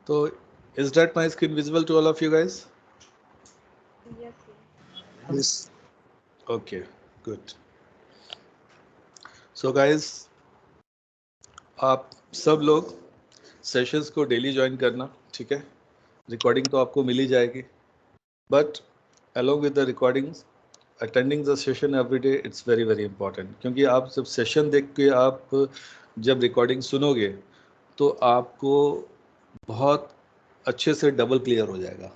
So is that my screen visible to all of you guys? Yes. Yes. Okay, good. So guys, आप सब लोग sessions को daily join करना, ठीक है? रिकॉर्डिंग तो आपको मिल ही जाएगी, but along with the recordings, attending the session every day, it's very very important. क्योंकि आप जब सेशन देख के आप जब रिकॉर्डिंग सुनोगे तो आपको बहुत अच्छे से डबल क्लियर हो जाएगा.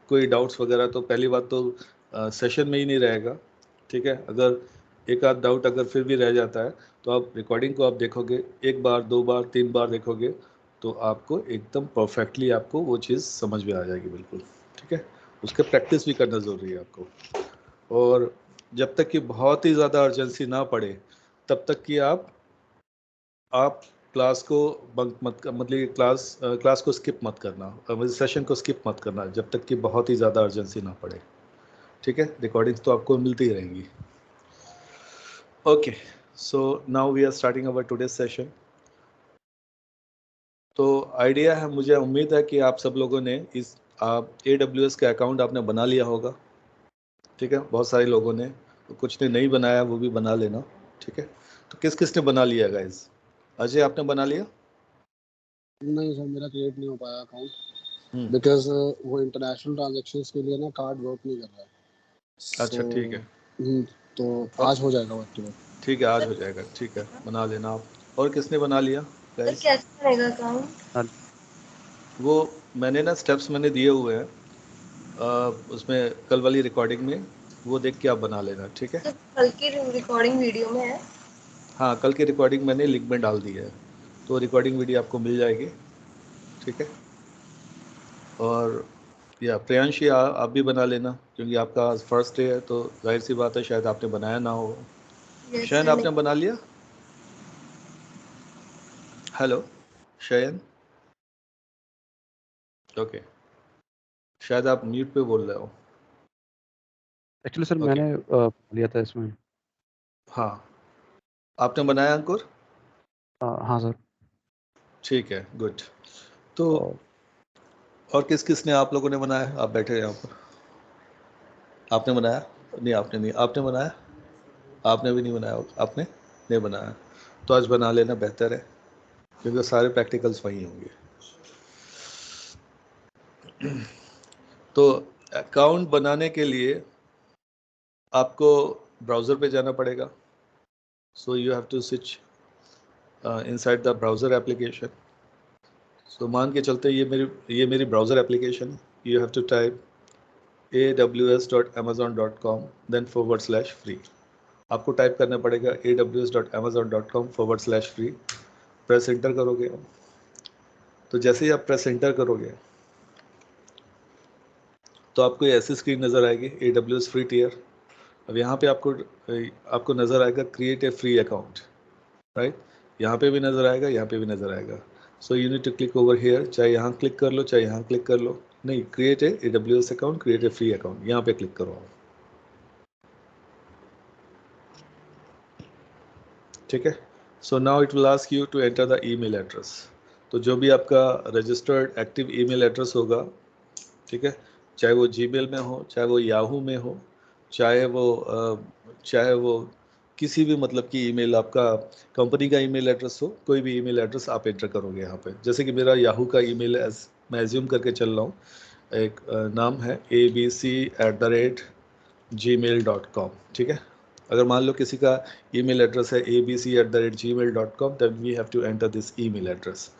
कोई डाउट्स वगैरह तो पहली बात तो सेशन में ही नहीं रहेगा, ठीक है? अगर एक आध डाउट अगर फिर भी रह जाता है तो आप रिकॉर्डिंग को आप देखोगे, एक बार, दो बार, तीन बार देखोगे तो आपको एकदम परफेक्टली आपको वो चीज़ समझ में आ जाएगी बिल्कुल, ठीक है? उसके प्रैक्टिस भी करना ज़रूरी है आपको. और जब तक कि बहुत ही ज़्यादा अर्जेंसी ना पड़े तब तक कि आप क्लास को बंक मत, मतलब क्लास को स्किप मत करना, सेशन को स्किप मत करना जब तक कि बहुत ही ज़्यादा अर्जेंसी ना पड़े, ठीक है? रिकॉर्डिंग्स तो आपको मिलती ही रहेंगी. Okay, so now we are starting our today session. तो आइडिया है, मुझे उम्मीद है कि आप सब लोगों ने इस AWS का अकाउंट आपने बना लिया होगा, ठीक है? बहुत सारे लोगों ने, कुछ ने नहीं बनाया, वो भी बना लेना, ठीक है? तो किस किस ने बना लिया गाइज? अजय आपने बना लिया? नहीं सर, मेरा क्रिएट नहीं हो पाया अकाउंट बिकॉज वो इंटरनेशनल ट्रांजैक्शंस के लिए ना कार्ड वर्क नहीं कर रहा है. अच्छा, ठीक है. तो आज हो जाएगा एक्टिवेट. ठीक है, आज हो जाएगा, ठीक है, बना लेना आप. और किसने बना लिया सर गाइज? कैसे बनेगा अकाउंट? वो मैंने ना स्टेप्स मैंने दिए हुए हैं उसमें कल वाली रिकॉर्डिंग में, वो देख के आप बना लेना, ठीक है? कल की रिकॉर्डिंग वीडियो में है. हाँ, कल की रिकॉर्डिंग मैंने लिंक में डाल दी है, तो रिकॉर्डिंग वीडियो आपको मिल जाएगी, ठीक है? और या प्रियांशी आप भी बना लेना, क्योंकि आपका फर्स्ट डे है तो जाहिर सी बात है शायद आपने बनाया ना हो. शयन आपने बना लिया? हेलो शयन? ओके, शायद आप म्यूट पे बोल रहे हो. Actually sir Okay. मैंने लिया था इसमें. हाँ, आपने बनाया अंकुर? हाँ सर. ठीक है, गुड. तो और किस किस ने आप लोगों ने बनाया? आप बैठे हैं यहाँ पर. आपने बनाया? नहीं, आपने नहीं. आपने बनाया? आपने भी नहीं बनाया. आपने नहीं बनाया तो आज बना लेना बेहतर है, क्योंकि सारे प्रैक्टिकल्स वहीं होंगे. तो अकाउंट बनाने के लिए आपको ब्राउज़र पे जाना पड़ेगा. So you have to switch inside the browser application. सो मान के चलते ये मेरी ब्राउज़र एप्लीकेशन है. You have to type aws.amazon.com then /free. आपको टाइप करना पड़ेगा aws.amazon.com/free. प्रेस एंटर करोगे तो जैसे ही आप प्रेस एंटर करोगे तो आपको ये ऐसी स्क्रीन नज़र आएगी, AWS फ्री टियर. अब यहाँ पे आपको नज़र आएगा create a free account, right? यहाँ पे भी नज़र आएगा, यहाँ पे भी नज़र आएगा. So you need to click over here. चाहे यहाँ क्लिक कर लो, चाहे यहाँ क्लिक कर लो. नहीं, create a AWS account, create a free account, यहाँ पे क्लिक करो आप, ठीक है? So now it will ask you to enter the email address. तो जो भी आपका रजिस्टर्ड एक्टिव ईमेल एड्रेस होगा, ठीक है, चाहे वो जीमेल में हो, चाहे वो याहू में हो, चाहे वो किसी भी मतलब की ईमेल, आपका कंपनी का ईमेल एड्रेस हो, कोई भी ईमेल एड्रेस आप एंटर करोगे यहाँ पे. जैसे कि मेरा याहू का ईमेल मैं एज्यूम करके चल रहा हूँ, एक नाम है abc@gmail.com, ठीक है? अगर मान लो किसी का ईमेल एड्रेस है abc@gmail.com, then we have to enter this email address.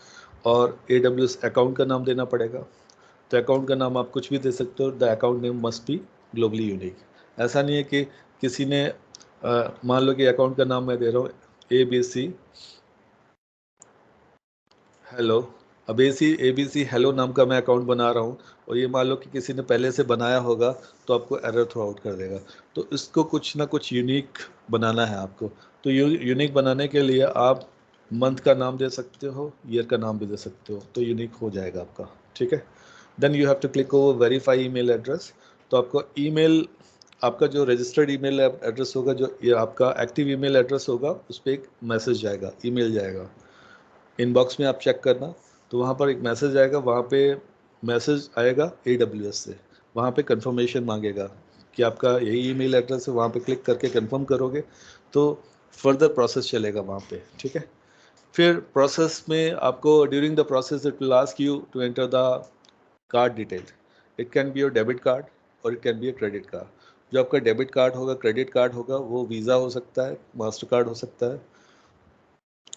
और AWS अकाउंट का नाम देना पड़ेगा. तो अकाउंट का नाम आप कुछ भी दे सकते हो. The account name must be globally unique. ऐसा नहीं है कि किसी ने मान लो कि अकाउंट का नाम मैं दे रहा हूँ ABC हेलो. अब ABC हेलो नाम का मैं अकाउंट बना रहा हूँ और ये मान लो कि किसी ने पहले से बनाया होगा तो आपको एरर थ्रो आउट कर देगा. तो इसको कुछ ना कुछ यूनिक बनाना है आपको. तो यूनिक बनाने के लिए आप मंथ का नाम दे सकते हो, ईयर का नाम भी दे सकते हो, तो यूनिक हो जाएगा आपका, ठीक है? Then you have to click over verify email address. तो आपको ईमेल, आपका जो रजिस्टर्ड ईमेल एड्रेस होगा, जो ये आपका एक्टिव ईमेल एड्रेस होगा, उस पर एक मैसेज जाएगा, ईमेल जाएगा. इनबॉक्स में आप चेक करना, तो वहाँ पर एक मैसेज आएगा, वहाँ पे मैसेज आएगा AWS से, वहाँ पे कंफर्मेशन मांगेगा कि आपका यही ईमेल एड्रेस है, वहाँ पे क्लिक करके कंफर्म करोगे तो फर्दर प्रोसेस चलेगा वहाँ पे, ठीक है। फिर प्रोसेस में आपको during the process it will ask you to enter the card detail. It can be your debit card और it can be a credit card. जो आपका डेबिट कार्ड होगा, क्रेडिट कार्ड होगा, वो वीज़ा हो सकता है, मास्टर कार्ड हो सकता है।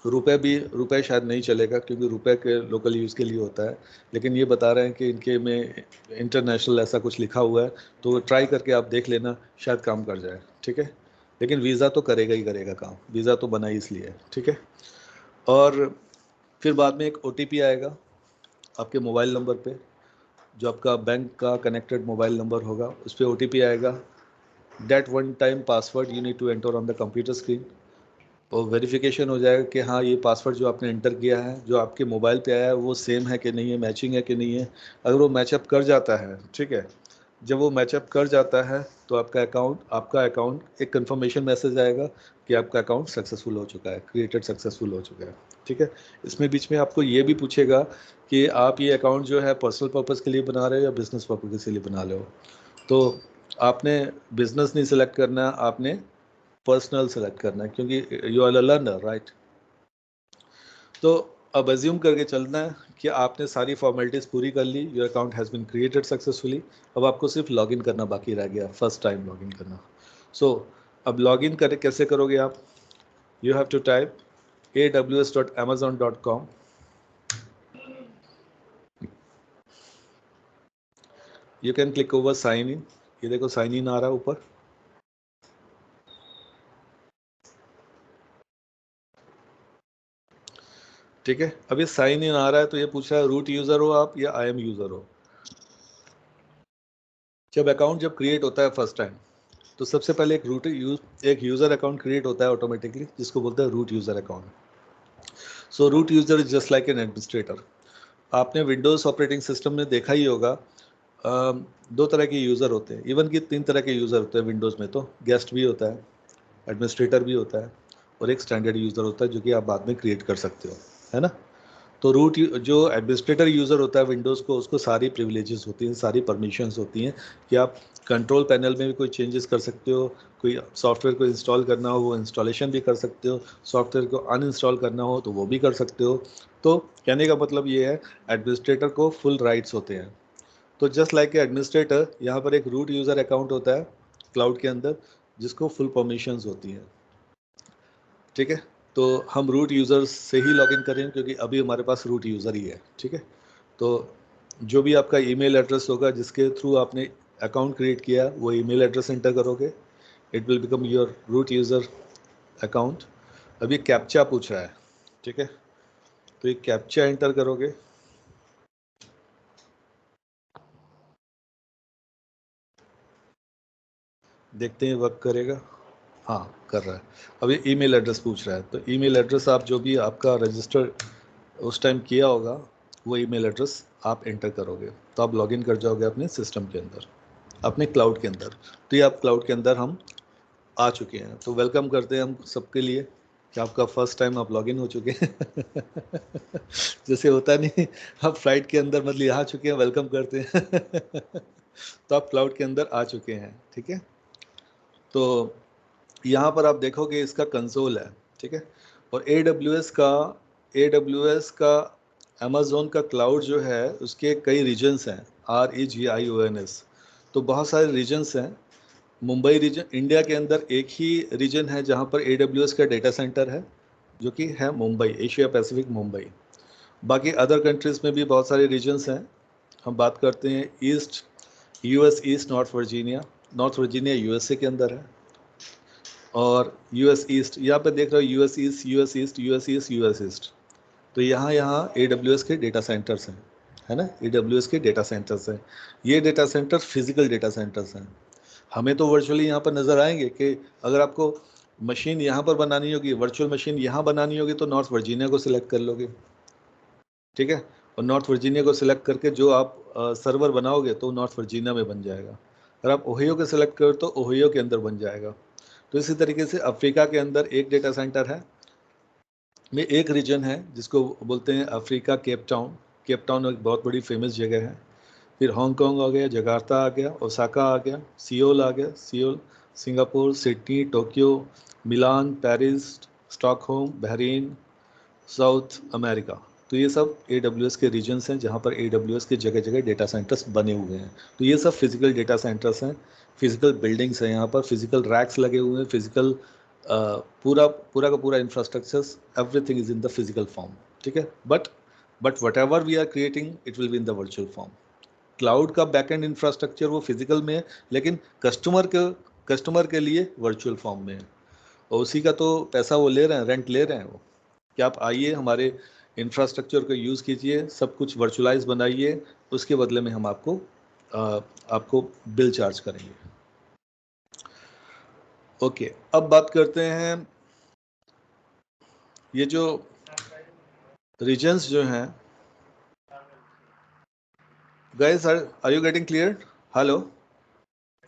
रुपए शायद नहीं चलेगा क्योंकि रुपए के लोकल यूज़ के लिए होता है, लेकिन ये बता रहे हैं कि इनके में इंटरनेशनल ऐसा कुछ लिखा हुआ है, तो ट्राई करके आप देख लेना, शायद काम कर जाए, ठीक है। लेकिन वीज़ा तो करेगा ही करेगा काम, वीज़ा तो बना ही इसलिए है, ठीक है। और फिर बाद में एक OTP आएगा आपके मोबाइल नंबर पे, जो आपका बैंक का कनेक्टेड मोबाइल नंबर होगा उस पर OTP आएगा। That one time password you need to enter on the computer screen, और वेरिफिकेशन हो जाएगा कि हाँ ये पासवर्ड जो आपने एंटर किया है, जो आपके मोबाइल पे आया है, वो सेम है कि नहीं है, मैचिंग है कि नहीं है। अगर वो मैचअप कर जाता है, ठीक है, जब वो मैचअप कर जाता है तो आपका अकाउंट एक कंफर्मेशन मैसेज आएगा कि आपका अकाउंट सक्सेसफुल हो चुका है, क्रिएटेड सक्सेसफुल हो चुका है, ठीक है। इसमें बीच में आपको ये भी पूछेगा कि आप ये अकाउंट जो है पर्सनल पर्पज़ के लिए बना रहे हो या बिजनेस पर्पज़ के लिए बना रहे हो। तो आपने बिजनेस नहीं सिलेक्ट करना, आपने पर्सनल सेलेक्ट करना है, क्योंकि you are a learner, right. तो अब एज्यूम करके चलना है कि आपने सारी फॉर्मेलिटीज़ पूरी कर ली, your account has been created successfully. अब आपको सिर्फ लॉगिन करना बाकी रह गया, फर्स्ट टाइम लॉगिन करना। सो अब लॉगिन करे कैसे करोगे आप? You have to type aws.amazon.com। You can click over sign in, ये देखो साइन इन आ रहा है ऊपर, ठीक है। अब ये साइन इन आ रहा है तो ये पूछ रहा है रूट यूज़र हो आप या IM यूज़र हो। जब अकाउंट क्रिएट होता है फर्स्ट टाइम, तो सबसे पहले एक यूज़र अकाउंट क्रिएट होता है ऑटोमेटिकली, जिसको बोलते हैं root user account. So root user is just like an administrator. आपने विंडोज़ ऑपरेटिंग सिस्टम में देखा ही होगा, दो तरह के यूज़र होते हैं, इवन कि 3 तरह के यूज़र होते हैं विंडोज़ में। तो गेस्ट भी होता है, एडमिनिस्ट्रेटर भी होता है, और एक स्टैंडर्ड यूज़र होता है जो कि आप बाद में क्रिएट कर सकते हो, है ना। तो जो एडमिनिस्ट्रेटर यूज़र होता है विंडोज़ को, उसको सारी प्रिविलेजेस होती हैं, सारी परमिशंस होती हैं कि आप कंट्रोल पैनल में भी कोई चेंजेस कर सकते हो, कोई सॉफ्टवेयर को इंस्टॉल करना हो वो इंस्टॉलेशन भी कर सकते हो, सॉफ्टवेयर को अनइंस्टॉल करना हो तो वो भी कर सकते हो। तो कहने का मतलब ये है, एडमिनिस्ट्रेटर को फुल राइट्स होते हैं। तो जस्ट लाइक एडमिनिस्ट्रेटर, यहाँ पर एक रूट यूज़र अकाउंट होता है क्लाउड के अंदर, जिसको फुल परमिशंस होती हैं, ठीक है। तो हम रूट यूज़र से ही लॉगिन करें क्योंकि अभी हमारे पास रूट यूज़र ही है, ठीक है। तो जो भी आपका ईमेल एड्रेस होगा जिसके थ्रू आपने अकाउंट क्रिएट किया, वो ईमेल एड्रेस एंटर करोगे, it will become your root user account. अभी कैप्चा पूछ रहा है, ठीक है, तो ये कैप्चा एंटर करोगे, देखते हैं वर्क करेगा। हाँ कर रहा है। अभी ईमेल एड्रेस पूछ रहा है, तो ईमेल एड्रेस आप जो भी आपका रजिस्टर उस टाइम किया होगा वो ईमेल एड्रेस आप एंटर करोगे, तो आप लॉगिन कर जाओगे अपने सिस्टम के अंदर, अपने क्लाउड के अंदर। तो ये आप क्लाउड के अंदर हम आ चुके हैं। तो वेलकम करते हैं हम सबके लिए कि आपका फर्स्ट टाइम आप लॉगिन हो चुके हैं। जैसे होता नहीं, आप फ्लाइट के अंदर मतलब यहाँ आ चुके हैं, वेलकम करते हैं। तो आप क्लाउड के अंदर आ चुके हैं, ठीक है। तो यहाँ पर आप देखोगे इसका कंसोल है, ठीक है। और AWS का अमेज़ोन का क्लाउड जो है उसके कई रीजन्स हैं, REGIONS। तो बहुत सारे रीजन्स हैं। मुंबई रीजन, इंडिया के अंदर एक ही रीजन है जहाँ पर AWS का डेटा सेंटर है, जो कि है मुंबई, एशिया पैसिफिक मुंबई। बाकी अदर कंट्रीज़ में भी बहुत सारे रीजन्स हैं। हम बात करते हैं east, US east, north Virginia USA के अंदर है, और US ईस्ट, यहाँ पे देख रहे हो US ईस्ट। तो यहाँ AWS के डेटा सेंटर्स हैं, है ना, AWS के डेटा सेंटर्स हैं। ये data centre physical data centres हैं। हमें तो वर्चुअली यहाँ पर नज़र आएंगे कि अगर आपको मशीन यहाँ पर बनानी होगी, वर्चुअल मशीन यहाँ बनानी होगी, तो नॉर्थ वर्जीनिया को सिलेक्ट कर लोगे, ठीक है। और नॉर्थ वर्जीनिया को सिलेक्ट करके जो आप सर्वर बनाओगे तो नॉर्थ वर्जीनिया में बन जाएगा। अगर आप ओहियो को सिलेक्ट करो तो ओहियो के अंदर बन जाएगा। तो इसी तरीके से अफ्रीका के अंदर एक डेटा सेंटर है, में एक रीजन है जिसको बोलते हैं Africa, Cape Town. Cape Town एक बहुत बड़ी फेमस जगह है। फिर हांगकांग आ गया, जकार्ता आ गया, ओसाका आ गया, सियोल आ गया, Seoul, Singapore, Sydney, Tokyo, Milan, Paris, Stockholm, Bahrain, South America. तो ये सब AWS के रीजन्स हैं जहाँ पर AWS के जगह जगह डेटा सेंटर्स बने हुए हैं। तो ये सब फिजिकल डेटा सेंटर्स हैं, फिजिकल बिल्डिंग्स हैं, यहाँ पर फिजिकल रैक्स लगे हुए हैं, फिजिकल पूरा पूरा का पूरा infrastructures, everything is in the physical form, ठीक है। But whatever we are creating it will be in the virtual form. Cloud का बैकएंड इंफ्रास्ट्रक्चर वो फिजिकल में है, लेकिन कस्टमर के लिए वर्चुअल फॉर्म में है, और उसी का तो पैसा वो ले रहे हैं, रेंट ले रहे हैं वो, कि आप आइए हमारे इंफ्रास्ट्रक्चर को यूज़ कीजिए, सब कुछ वर्चुअलाइज बनाइए, उसके बदले में हम आपको बिल चार्ज करेंगे। ओके, अब बात करते हैं ये जो रीजन्स जो हैं। Guys, are you getting clear? Hello,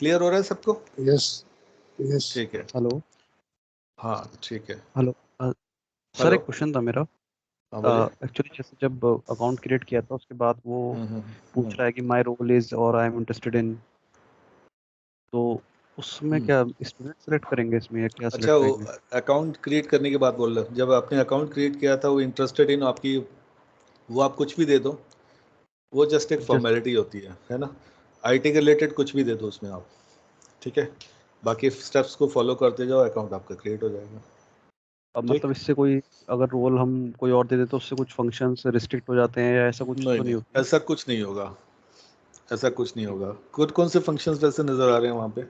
clear हो रहा है सबको? Yes yes. ठीक है, हेलो। हाँ ठीक है। हेलो सर, हेलो, एक क्वेश्चन था मेरा। हाँ बोलिए। एक्चुअली जैसे जब अकाउंट क्रिएट किया था उसके बाद वो हम्म। पूछ रहा है कि माय रोल इज और आई एम इंटरेस्टेड इन, तो उसमें हम्म। क्या स्टूडेंट सेलेक्ट करेंगे इसमें या क्या अच्छा, सेलेक्ट वो करेंगे? अकाउंट क्रिएट करने के बाद बोल रहे हो, जब आपने अकाउंट क्रिएट किया था वो इंटरेस्टेड इन आपकी, वो आप कुछ भी दे दो, वो जस्ट एक जस्ट फॉर्मेलिटी होती है ना। IT के रिलेटेड कुछ भी दे दो उसमें आप, ठीक है। बाकी स्टेप्स को फॉलो करते जाओ, अकाउंट आपका क्रिएट हो जाएगा। अब ठीक। मतलब इससे कोई अगर रोल हम कोई और दे दे तो उससे कुछ फंक्शंस रिस्ट्रिक्ट हो जाते हैं या ऐसा कुछ नहीं तो नहीं नहीं, होती? ऐसा कुछ नहीं होगा, ऐसा कुछ नहीं होगा। कौन से फंक्शंस वैसे नज़र आ रहे हैं वहाँ पे?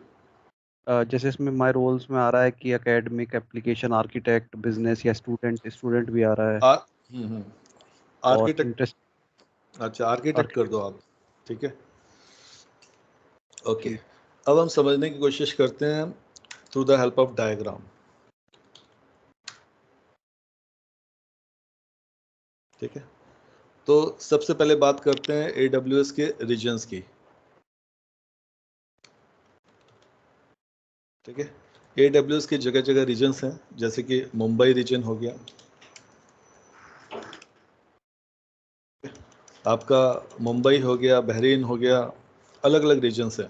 जैसे इसमें माय रोल्स में आ रहा है कि एकेडमिक, एप्लीकेशन आर्किटेक्ट, बिजनेस या स्टूडेंट, स्टूडेंट भी आ रहा है। आ और आर्किटेक्ट। इंटरेस्ट अच्छा, आर्किटेक्ट कर दो आर्किटेक्ट। आप, ठीक है। ओके, अब हम समझने की कोशिश करते हैं through the help of diagram, ठीक है। तो सबसे पहले बात करते हैं AWS के रीजन्स की, ठीक है। AWS के जगह जगह रीजन्स हैं, जैसे कि मुंबई रीजन हो गया आपका, मुंबई हो गया, बहरीन हो गया, अलग अलग रीजन्स हैं।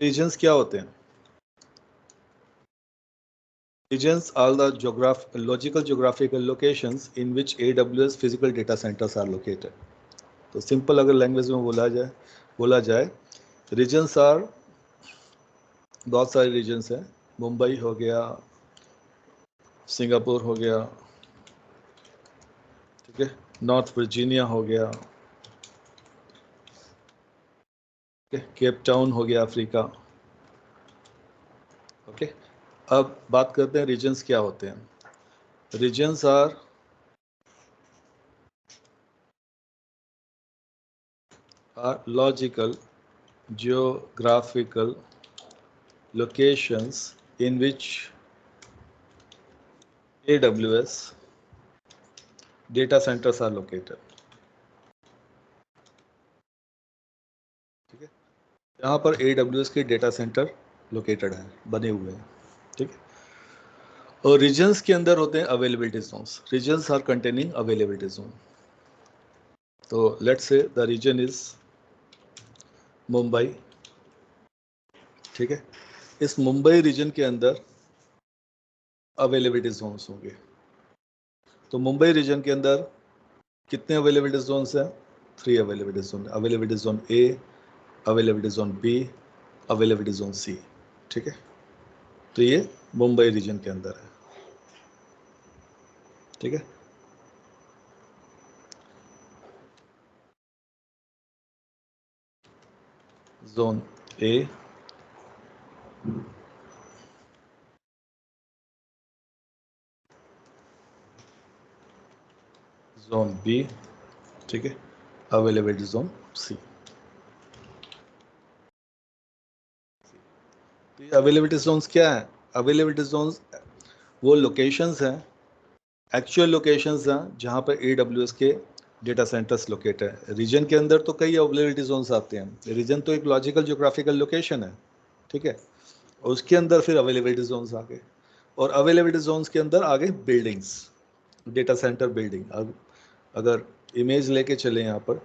रीजन्स क्या होते हैं? Regions are the logical geographical locations in which AWS physical data centers are located. तो सिंपल अगर लैंग्वेज में बोला जाए रीजन्स आर, बहुत सारे रीजन्स हैं। मुंबई हो गया, सिंगापुर हो गया, ठीक है, नॉर्थ वर्जीनिया हो गया, ठीक है, केप टाउन हो गया, अफ्रीका। ओके, अब बात करते हैं रीजन्स क्या होते हैं। Regions are logical geographical locations in which AWS data centers are located, ठीक है। यहाँ पर AWS के डेटा सेंटर लोकेटेड हैं, बने हुए हैं, ठीक है। और रीजन्स के अंदर होते हैं availability zones. Regions are containing availability zone. तो let's say the region is Mumbai, ठीक है। इस मुंबई रीजन के अंदर अवेलेबिलिटी जोन्स होंगे। तो मुंबई रीजन के अंदर कितने अवेलेबिलिटी जोन्स हैं? 3 availability zone. Availability zone A, availability zone B, availability zone C, ठीक है। तो ये मुंबई रीजन के अंदर है, ठीक है। जोन A, जोन B, ठीक है, अवेलेबिलिटी जोन C। तो ये अवेलेबिलिटी जोन्स क्या है? अवेलेबिलिटी जोन्स वो लोकेशंस हैं, एक्चुअल लोकेशंस हैं जहाँ पर AWS के डेटा सेंटर्स लोकेटेड है। रीजन के अंदर तो कई अवेलेबिलिटी जोन्स आते हैं। रीजन तो एक लॉजिकल ज्योग्राफिकल लोकेशन है, ठीक है, और उसके अंदर फिर अवेलेबिलिटी जोन्स आ गए। और अवेलेबिलिटी जोन्स के अंदर आगे बिल्डिंग्स, डेटा सेंटर बिल्डिंग। अब अगर इमेज लेके चले यहाँ पर,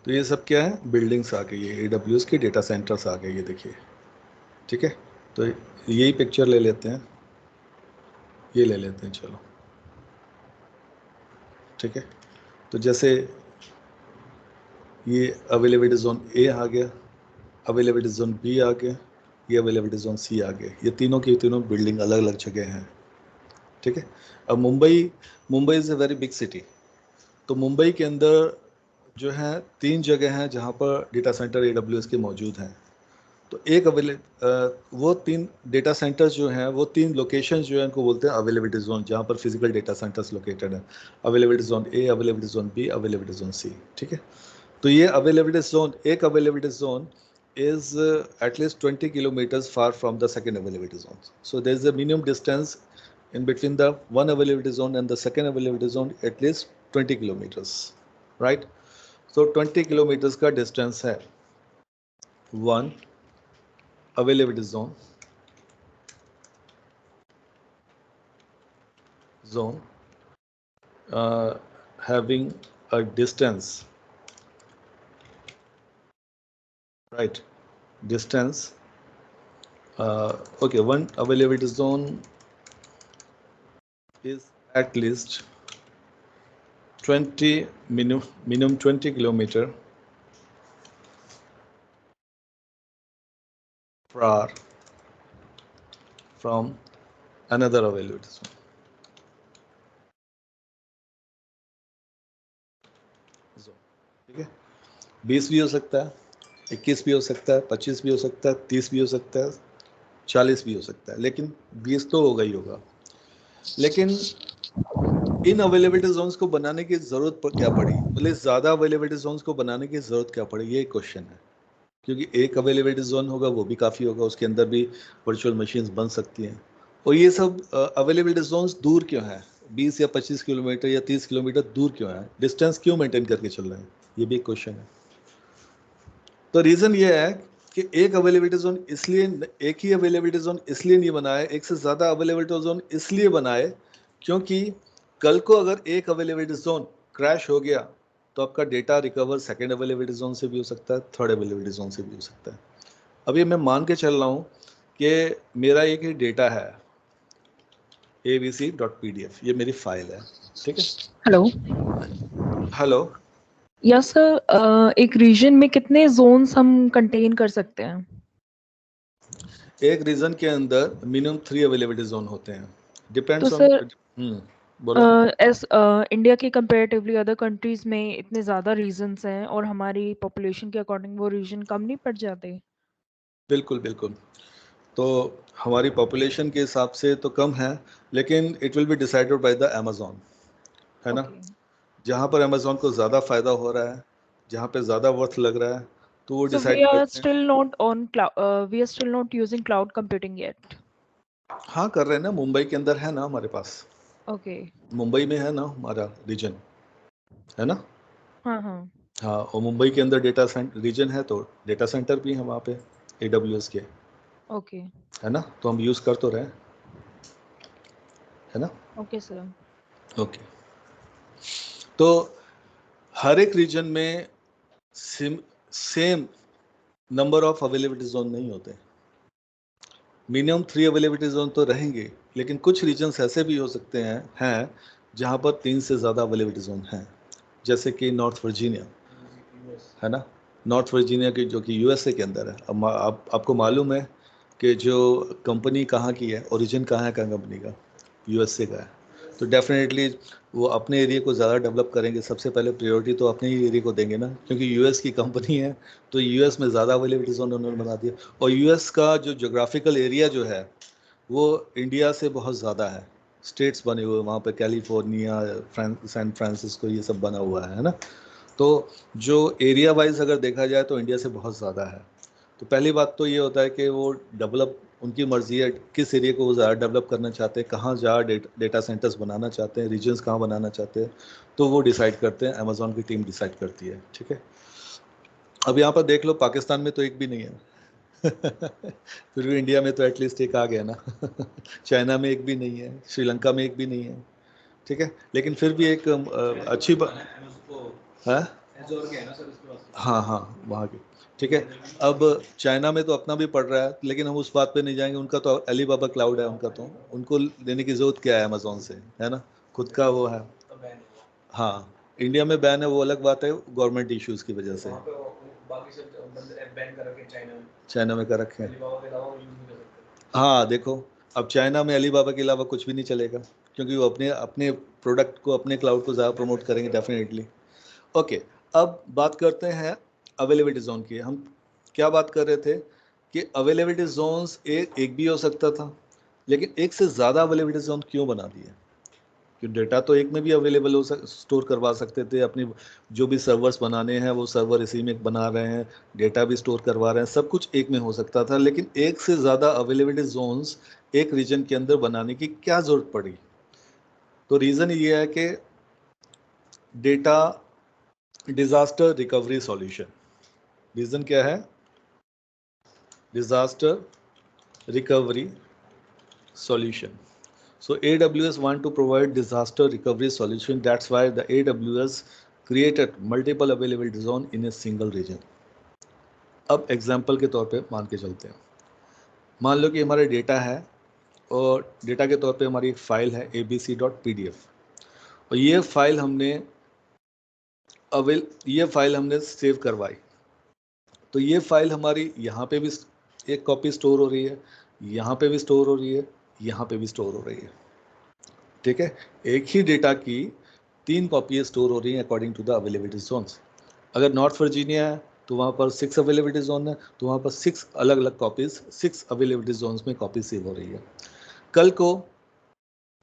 तो ये सब क्या है, बिल्डिंग्स आ गई है, AWS के डेटा सेंटर्स आ गए, ये देखिए, ठीक है। तो यही पिक्चर ले लेते हैं, ये ले लेते हैं, चलो ठीक है। तो जैसे ये अवेलेबिलिटी जोन ए आ गया, अवेलेबिलिटी जोन बी आ गया, ये अवेलेबिलिटी जोन सी आ गया, ये तीनों की तीनों बिल्डिंग अलग अलग जगह हैं, ठीक है। अब Mumbai is a very big city, तो मुंबई के अंदर जो है 3 जगह हैं जहाँ पर डेटा सेंटर AWS के मौजूद हैं। तो एक वो 3 डेटा सेंटर्स जो हैं, वो 3 लोकेशंस जो हैं उनको बोलते हैं अवेलेबिलिटी जोन, जहाँ पर फिजिकल डेटा सेंटर्स लोकेटेड हैं। Availability zone A, availability zone B, availability zone C, ठीक है। तो ये अवेलेबिलिटी जोन, एक availability zone is at least 20 kilometers far from the second availability zone. So there is a minimum distance in between the one availability zone and the second availability zone, at least 20 kilometers, right? So 20 kilometers का distance है one availability zone having a distance, right? Distance, okay, one availability zone is at least 20 minimum 20 kilometer per hour from another availability zone. ठीक है, 20 भी हो सकता है, 21 भी हो सकता है, 25 भी हो सकता है, 30 भी हो सकता है, 40 भी हो सकता है, लेकिन 20 तो होगा ही होगा। लेकिन इन अवेलेबिलिटी जोन्स को बनाने की जरूरत क्या पड़ी, मतलब ज़्यादा अवेलेबिलिटी जोन्स को बनाने की जरूरत क्या पड़ी, ये क्वेश्चन है। क्योंकि एक अवेलेबिलिटी जोन होगा वो भी काफ़ी होगा, उसके अंदर भी वर्चुअल मशीन्स बन सकती हैं। और ये सब अवेलेबिलिटी जोन्स दूर क्यों हैं, 20 या 25 किलोमीटर या 30 किलोमीटर दूर क्यों है, डिस्टेंस क्यों मेंटेन करके चल रहे हैं, ये भी एक क्वेश्चन है। तो रीज़न ये है कि एक अवेलेबिलिटी जोन इसलिए, एक ही अवेलेबिलिटी जोन इसलिए नहीं बनाए, एक से ज़्यादा अवेलेबिलिटी जोन इसलिए बनाए क्योंकि कल को अगर एक अवेलेबिलिटी जोन क्रैश हो गया तो आपका data recover second availability zone से भी हो सकता है, थर्ड अवेलेबिलिटी जोन से भी हो सकता है। अभी मैं मान के चल रहा हूँ कि मेरा एक ही डेटा है abc.pdf, ये मेरी फाइल है, ठीक है। हेलो यस सर, एक रीजन में कितने जोन्स हम कंटेन कर सकते हैं? एक रीजन के अंदर मिनिमम 3 अवेलेबिलिटी जोन होते हैं, डिपेंड्स तो ऑन। सर बोलो। एस इंडिया के कंपैरेटिवली अदर कंट्रीज में इतने ज़्यादा रीजन्स हैं और हमारी पॉपुलेशन के अकॉर्डिंग वो रीजन कम नहीं पड़ जाते? बिल्कुल बिल्कुल, तो हमारी पॉपुलेशन के हिसाब से तो कम है, लेकिन it will be decided by the Amazon, है ना। जहाँ पर अमेज़ॉन को ज़्यादा फ़ायदा हो रहा है, जहाँ पे ज़्यादा वर्थ लग रहा है, तो वो डिसाइड करते हैं। We are still not using cloud computing yet. हाँ कर रहे हैं ना, मुंबई के अंदर है ना हमारे पास। ओके, मुंबई में है ना हमारा रीजन, है ना। हाँ हाँ हाँ, और मुंबई के अंदर डेटा सेंटर रीजन है, तो डेटा सेंटर भी है वहाँ पे AWS के, ओके, है ना। तो हम यूज़ कर तो रहे हैं, है ना। Okay sir. ओके, तो हर एक रीजन में same number of availability zone नहीं होते, मिनिमम 3 अवेलेबिलिटी जोन तो रहेंगे, लेकिन कुछ रीजन्स ऐसे भी हो सकते हैं जहाँ पर 3 से ज़्यादा अवेलेबिलिटी जोन हैं, जैसे कि नॉर्थ वर्जीनिया, है ना। नॉर्थ वर्जीनिया की जो कि USA के अंदर है। अब आपको मालूम है कि जो कंपनी कहाँ की है, ओरिजिन कहाँ है कंपनी का, USA का है। तो डेफिनेटली वो अपने एरिया को ज़्यादा डेवलप करेंगे, सबसे पहले प्रायोरिटी तो अपने ही एरिया को देंगे ना, क्योंकि US की कंपनी है, तो US में ज़्यादा अवेलेबिलिटी जोन उन्होंने बना दिया। और US का जो जोग्राफिकल एरिया जो है वो इंडिया से बहुत ज़्यादा है, स्टेट्स बने हुए वहाँ पे, कैलिफोर्निया, सैन फ्रांसिस्को, ये सब बना हुआ है ना। तो जो एरिया वाइज अगर देखा जाए तो इंडिया से बहुत ज़्यादा है। तो पहली बात तो ये होता है कि वो डेवलप, उनकी मर्जी है किस एरिया को वो ज़्यादा डेवलप करना चाहते हैं, कहाँ ज़्यादा डेटा सेंटर्स बनाना चाहते हैं, रीजन्स कहाँ बनाना चाहते हैं, तो वो डिसाइड करते हैं, अमेजोन की टीम डिसाइड करती है, ठीक है। अब यहाँ पर देख लो, पाकिस्तान में तो एक भी नहीं है फिर भी इंडिया में तो एटलीस्ट एक आ गया ना चाइना में एक भी नहीं है, श्रीलंका में एक भी नहीं है, ठीक है। लेकिन फिर भी एक अच्छी बात है, हाँ हाँ वहाँ की, ठीक है। अब चाइना में तो अपना भी पड़ रहा है, लेकिन हम उस बात पे नहीं जाएंगे, उनका तो अलीबाबा क्लाउड है उनका, तो उनको लेने की जरूरत क्या है अमेजोन से, है ना, खुद का वो है। हाँ इंडिया में बैन है वो अलग बात है, गवर्नमेंट इश्यूज की वजह से चाइना में कर रखे हैं। हाँ देखो, अब चाइना में अलीबाबा के अलावा कुछ भी नहीं चलेगा, क्योंकि वो अपने अपने प्रोडक्ट को, अपने क्लाउड को ज़्यादा प्रमोट करेंगे डेफिनेटली। ओके, अब बात करते हैं अवेलेबिलिटी जोन की। हम क्या बात कर रहे थे कि अवेलेबिलिटी जोन्स एक भी हो सकता था, लेकिन एक से ज़्यादा अवेलेबिलिटी जोन क्यों बना दिए? क्योंकि डेटा तो एक में भी अवेलेबल हो स्टोर करवा सकते थे, अपनी जो भी सर्वर्स बनाने हैं वो सर्वर इसी में बना रहे हैं, डेटा भी स्टोर करवा रहे हैं, सब कुछ एक में हो सकता था। लेकिन एक से ज़्यादा अवेलेबिलिटी जोन्स एक रीजन के अंदर बनाने की क्या ज़रूरत पड़ी? तो रीज़न ये है कि data disaster recovery solution. Reason क्या है? Disaster recovery solution. So AWS want to provide disaster recovery solution. That's why the AWS created multiple availability zone in a single region. अब एग्जाम्पल के तौर पे मान के चलते हैं, मान लो कि हमारा डेटा है और डेटा के तौर पे हमारी एक फाइल है abc.pdf, और ये फाइल हमने सेव करवाई, तो ये फाइल हमारी यहाँ पे भी एक कॉपी स्टोर हो रही है, यहाँ पे भी स्टोर हो रही है, यहाँ पे भी स्टोर हो रही है, ठीक है। एक ही डेटा की 3 कॉपी स्टोर हो रही हैं according to the availability zones. अगर नॉर्थ वर्जीनिया है तो वहाँ पर 6 अवेलेबिलिटी जोन है, तो वहाँ पर 6 अलग अलग कॉपीज 6 अवेलेबिलिटी जोन्स में कॉपी सेव हो रही है। कल को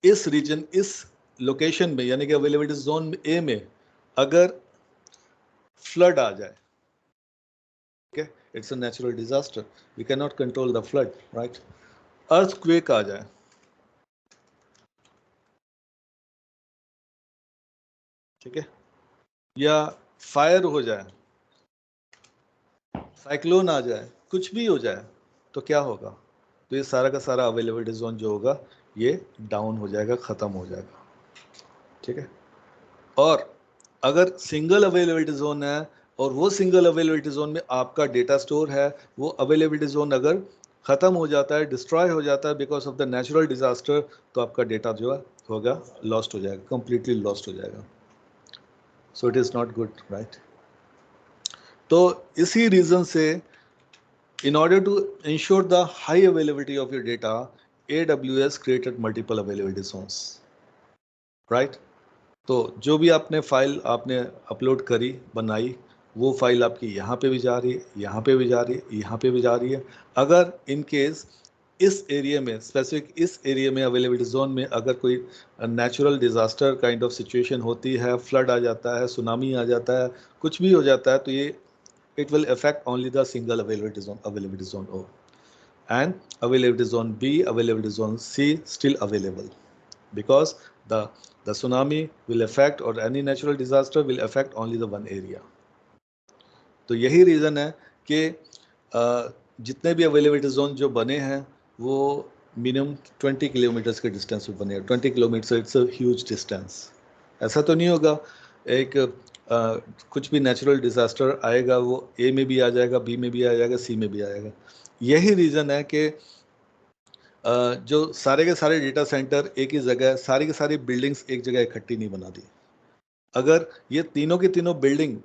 इस रीजन, इस लोकेशन में, यानी कि अवेलेबिलिटी जोन ए में अगर फ्लड आ जाए, ठीक है, it's a natural disaster, we can not control the flood, right. Earthquake आ जाए, ठीक है, या फायर हो जाए, साइक्लोन आ जाए, कुछ भी हो जाए, तो क्या होगा? तो ये सारा का सारा अवेलेबिलिटी जोन जो होगा ये डाउन हो जाएगा, ख़त्म हो जाएगा, ठीक है। और अगर सिंगल अवेलेबिलिटी जोन है और वो सिंगल अवेलेबिलिटी जोन में आपका डेटा स्टोर है, वो अवेलेबिलिटी जोन अगर ख़त्म हो जाता है, डिस्ट्रॉय हो जाता है because of the natural disaster, तो आपका डेटा जो है होगा लॉस्ट हो जाएगा, कंप्लीटली लॉस्ट हो जाएगा। So it is not good, right. तो इसी रीज़न से in order to ensure the high availability of your data, AWS created multiple availability zones, right? तो जो भी आपने फाइल आपने अपलोड करी, बनाई, वो फाइल आपकी यहाँ पे भी जा रही है, यहाँ पे भी जा रही है, यहाँ पे भी जा रही है। अगर इन केस इस एरिया में, स्पेसिफिक इस एरिया में अवेलेबिलिटी जोन में अगर कोई natural disaster kind of situation होती है, फ्लड आ जाता है, सुनामी आ जाता है, कुछ भी हो जाता है, तो ये it will affect only the single availability zone O, and availability zone B, availability zone C still available, because the tsunami will affect, or any natural disaster will affect only the one area. तो यही reason है कि जितने भी availability zone जो बने हैं वो मिनिमम 20 किलोमीटर्स के डिस्टेंस पे बने हैं। 20 kilometre it's a huge distance. ऐसा तो नहीं होगा एक कुछ भी नेचुरल डिजास्टर आएगा वो ए में भी आ जाएगा, बी में भी आ जाएगा, सी में भी आएगा। यही रीज़न है कि जो सारे के सारे डेटा सेंटर एक ही जगह, सारी की सारी बिल्डिंग्स एक जगह इकट्ठी नहीं बना दी। अगर ये तीनों की तीनों बिल्डिंग,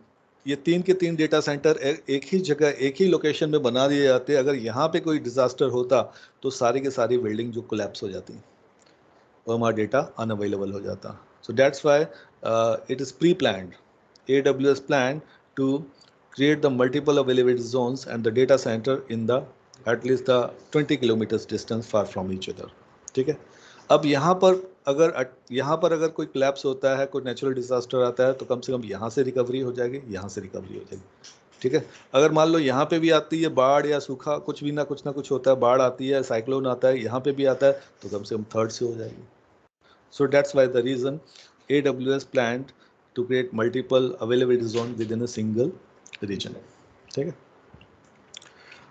ये 3 के 3 डेटा सेंटर एक ही जगह, एक ही लोकेशन में बना दिए जाते, अगर यहाँ पे कोई डिजास्टर होता तो सारी की सारी बिल्डिंग जो कोलैप्स हो जाती और हमारा डेटा अनअवेलेबल हो जाता। So that's why it is pre planned, AWS planned to create the multiple availability zones and the data center in the at least the 20 kilometers distance far from each other, ठीक है। अब यहाँ पर अगर कोई collapse होता है, कोई नेचुरल डिजास्टर आता है, तो कम से कम यहाँ से रिकवरी हो जाएगी, यहाँ से रिकवरी हो जाएगी। ठीक है। अगर मान लो यहाँ पे भी आती है बाढ़ या सूखा, कुछ भी ना कुछ होता है, बाढ़ आती है, साइक्लोन आता है, यहाँ पे भी आता है, तो कम से कम थर्ड से हो जाएगी। So that's why the reason AWS planned to create multiple availability zone within a single region। ठीक है।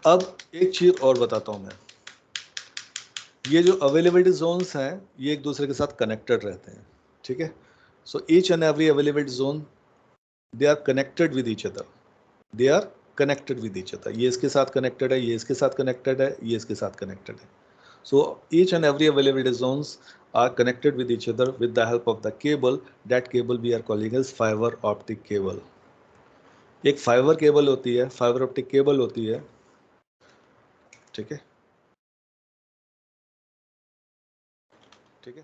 अब एक चीज और बताता हूं मैं, ये जो अवेलेबिलिटी जोन्स हैं ये एक दूसरे के साथ कनेक्टेड रहते हैं। ठीक है। So each and every availability zone they are connected with each other, they are connected with each other. ये इसके साथ कनेक्टेड है, ये इसके साथ कनेक्टेड है, ये इसके साथ कनेक्टेड है। So each and every availability zones are connected with each other with the help of the cable. That cable we are calling as fiber optic cable। एक फाइबर केबल होती है, फाइबर ऑप्टिक केबल होती है। ठीक है, ठीक है।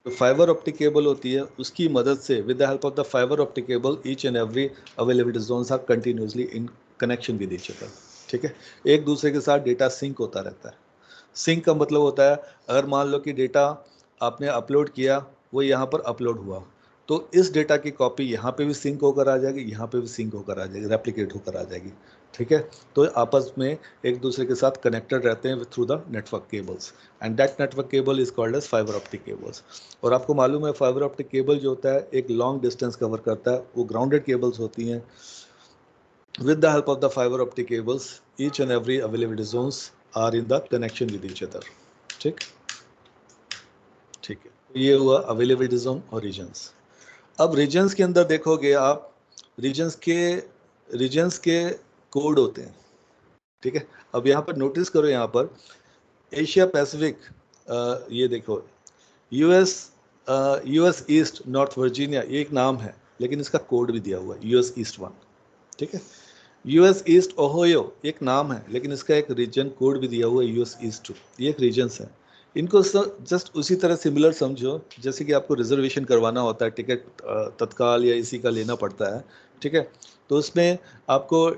तो फाइबर ऑप्टिक केबल होती है, उसकी मदद से with the help of the fibre optic cable each and every availability zones are continuously in connection with each other. ठीक है। एक दूसरे के साथ डेटा सिंक होता रहता है। सिंक का मतलब होता है, अगर मान लो कि डेटा आपने अपलोड किया, वो यहाँ पर अपलोड हुआ, तो इस डेटा की कॉपी यहाँ पे भी सिंक होकर आ जाएगी, यहाँ पे भी सिंक होकर आ जाएगी, रेप्लिकेट होकर आ जाएगी। ठीक है। तो आपस में एक दूसरे के साथ कनेक्टेड रहते हैं through the network cables, and that network cable is called as fibre optic cables. और आपको मालूम है फाइबर ऑप्टिक केबल जो होता है एक लॉन्ग डिस्टेंस कवर करता है, वो ग्राउंडेड केबल्स होती हैं। With the help of the fiber optic cables, each and every availability zones are in the connection with each other। ठीक, ठीक है। ये हुआ अवेलेबिलिटी जोन और रीजन्स। अब रीजन्स के अंदर देखोगे आप, रीजन्स के कोड होते हैं। ठीक है। अब यहाँ पर नोटिस करो, यहाँ पर एशिया पैसिफिक, ये देखो यूएस ईस्ट नॉर्थ वर्जीनिया, ये एक नाम है, लेकिन इसका कोड भी दिया हुआ है यूएस ईस्ट 1। ठीक है। यूएस ईस्ट ओहियो एक नाम है, लेकिन इसका एक रीजन कोड भी दिया हुआ है यूएस ईस्ट 2। ये एक रीजन्स है। इनको जस्ट उसी तरह सिमिलर समझो जैसे कि आपको रिजर्वेशन करवाना होता है, टिकट तत्काल या इसी का लेना पड़ता है। ठीक है। तो उसमें आपको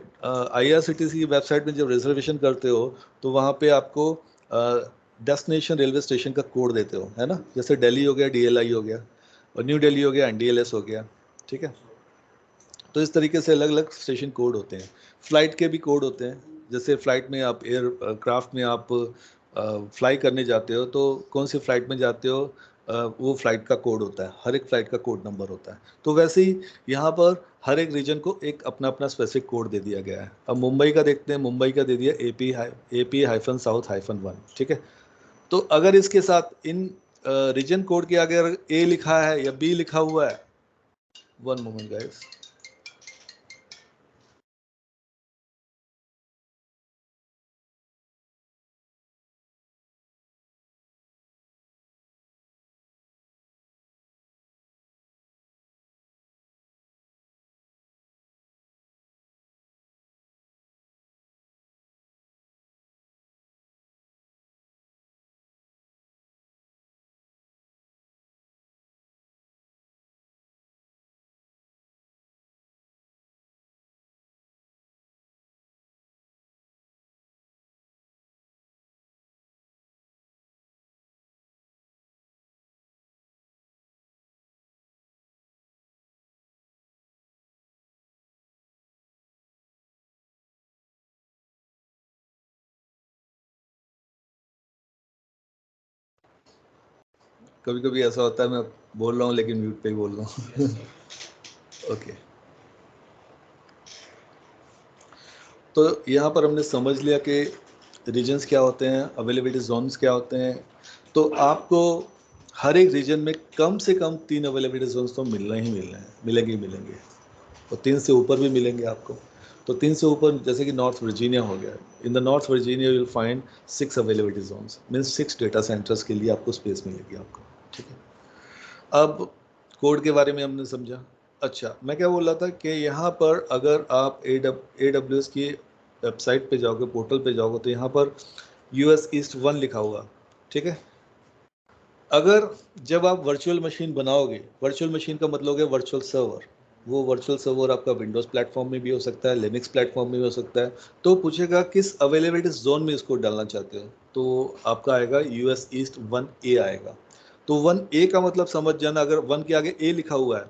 IRCTC की वेबसाइट में जब रिजर्वेशन करते हो तो वहाँ पे आपको डेस्टिनेशन रेलवे स्टेशन का कोड देते हो, है ना। जैसे दिल्ली हो गया DLI हो गया, और न्यू दिल्ली हो गया NDLS हो गया। ठीक है। तो इस तरीके से अलग अलग स्टेशन कोड होते हैं। फ्लाइट के भी कोड होते हैं, जैसे फ्लाइट में आप एयरक्राफ्ट में आप फ्लाई करने जाते हो, तो कौन सी फ्लाइट में जाते हो वो फ्लाइट का कोड होता है, हर एक फ्लाइट का कोड नंबर होता है। तो वैसे ही यहाँ पर हर एक रीजन को एक अपना अपना स्पेसिफिक कोड दे दिया गया है। अब मुंबई का देखते हैं, मुंबई का दे दिया AP-South-1। ठीक है। तो अगर इसके साथ इन रीजन कोड के आगे अगर A लिखा है या B लिखा हुआ है, वन मोमेंट गाइस, कभी कभी ऐसा होता है मैं बोल रहा हूँ लेकिन म्यूट पे ही बोल रहा हूँ। ओके। तो यहाँ पर हमने समझ लिया कि रीजन्स क्या होते हैं, अवेलेबिलिटी जोन्स क्या होते हैं। तो आपको हर एक रीजन में कम से कम 3 अवेलेबिलिटी जोन्स तो मिलना ही मिलना है, मिलेंगे ही मिलेंगे, और 3 से ऊपर भी मिलेंगे आपको। तो 3 से ऊपर जैसे कि नॉर्थ वर्जीनिया हो गया, in the north Virginia you will find 6 availability zones, means 6 data centres के लिए आपको स्पेस मिलेगी आपको। ठीक है। अब कोड के बारे में हमने समझा। अच्छा, मैं क्या बोल रहा था कि यहाँ पर अगर आप AWS की वेबसाइट पे जाओगे, पोर्टल पे जाओगे, तो यहाँ पर US ईस्ट 1 लिखा हुआ। ठीक है। अगर जब आप वर्चुअल मशीन बनाओगे, वर्चुअल मशीन का मतलब है वर्चुअल सर्वर, वो वर्चुअल सर्वर आपका विंडोज़ प्लेटफॉर्म में भी हो सकता है, लिनक्स प्लेटफॉर्म में भी हो सकता है। तो पूछेगा किस अवेलेबिलिटी जोन में इसको डालना चाहते हो, तो आपका आएगा US ईस्ट 1A आएगा। तो 1A का मतलब समझ जाना, अगर 1 के आगे A लिखा हुआ है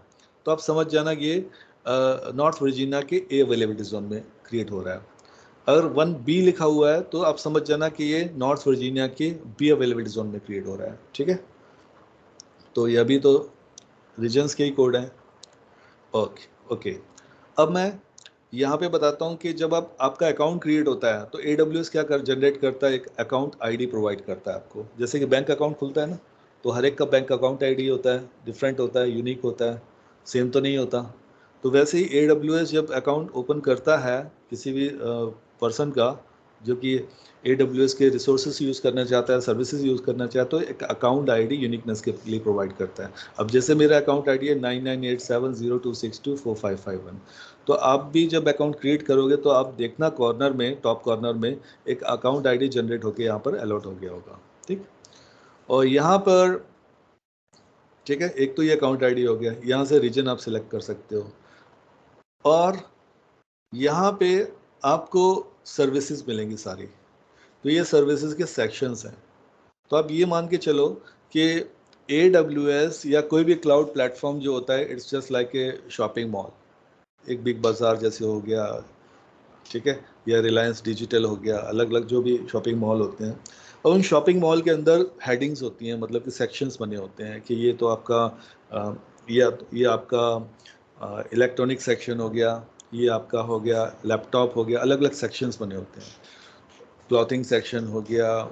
तो आप समझ जाना ये नॉर्थ वर्जीनिया के ए अवेलेबिलिटी जोन में क्रिएट हो रहा है। अगर 1B लिखा हुआ है तो आप समझ जाना कि ये नॉर्थ वर्जीनिया के बी अवेलेबिलिटी जोन में क्रिएट हो रहा है, ठीक है। तो ये अभी तो रीजन्स के ही कोड हैं। ओके अब मैं यहाँ पे बताता हूँ कि जब आपका अकाउंट क्रिएट होता है तो AWS क्या जनरेट करता है, एक अकाउंट आईडी प्रोवाइड करता है आपको। जैसे कि बैंक अकाउंट खुलता है ना, तो हर एक का बैंक अकाउंट आईडी होता है, डिफरेंट होता है, यूनिक होता है, सेम तो नहीं होता। तो वैसे ही AWS जब अकाउंट ओपन करता है किसी भी पर्सन का जो कि AWS के रिसोर्सेज यूज़ करना चाहता है, सर्विसेज यूज़ करना चाहता है, तो एक अकाउंट आईडी यूनिकनेस के लिए प्रोवाइड करता है। अब जैसे मेरा अकाउंट आईडी है 998702624551, तो आप भी जब अकाउंट क्रिएट करोगे तो आप देखना कॉर्नर में, टॉप कॉर्नर में एक अकाउंट आईडी जनरेट होकर यहाँ पर अलॉट हो गया होगा, ठीक। और यहाँ पर ठीक है, एक तो ये अकाउंट आईडी हो गया, यहाँ से रीजन आप सिलेक्ट कर सकते हो और यहाँ पे आपको सर्विसेज मिलेंगी सारी। तो ये सर्विसेज के सेक्शंस हैं। तो आप ये मान के चलो कि AWS या कोई भी क्लाउड प्लेटफॉर्म जो होता है, it's just like A shopping mall, एक बिग बाजार जैसे हो गया, ठीक है, या रिलायंस डिजिटल हो गया, अलग अलग जो भी शॉपिंग मॉल होते हैं। और उन शॉपिंग मॉल के अंदर हेडिंग्स होती हैं, मतलब कि सेक्शंस बने होते हैं कि ये तो आपका ये आपका इलेक्ट्रॉनिक सेक्शन हो गया, ये आपका हो गया लैपटॉप हो गया, अलग अलग सेक्शंस बने होते हैं, क्लॉथिंग सेक्शन हो गया।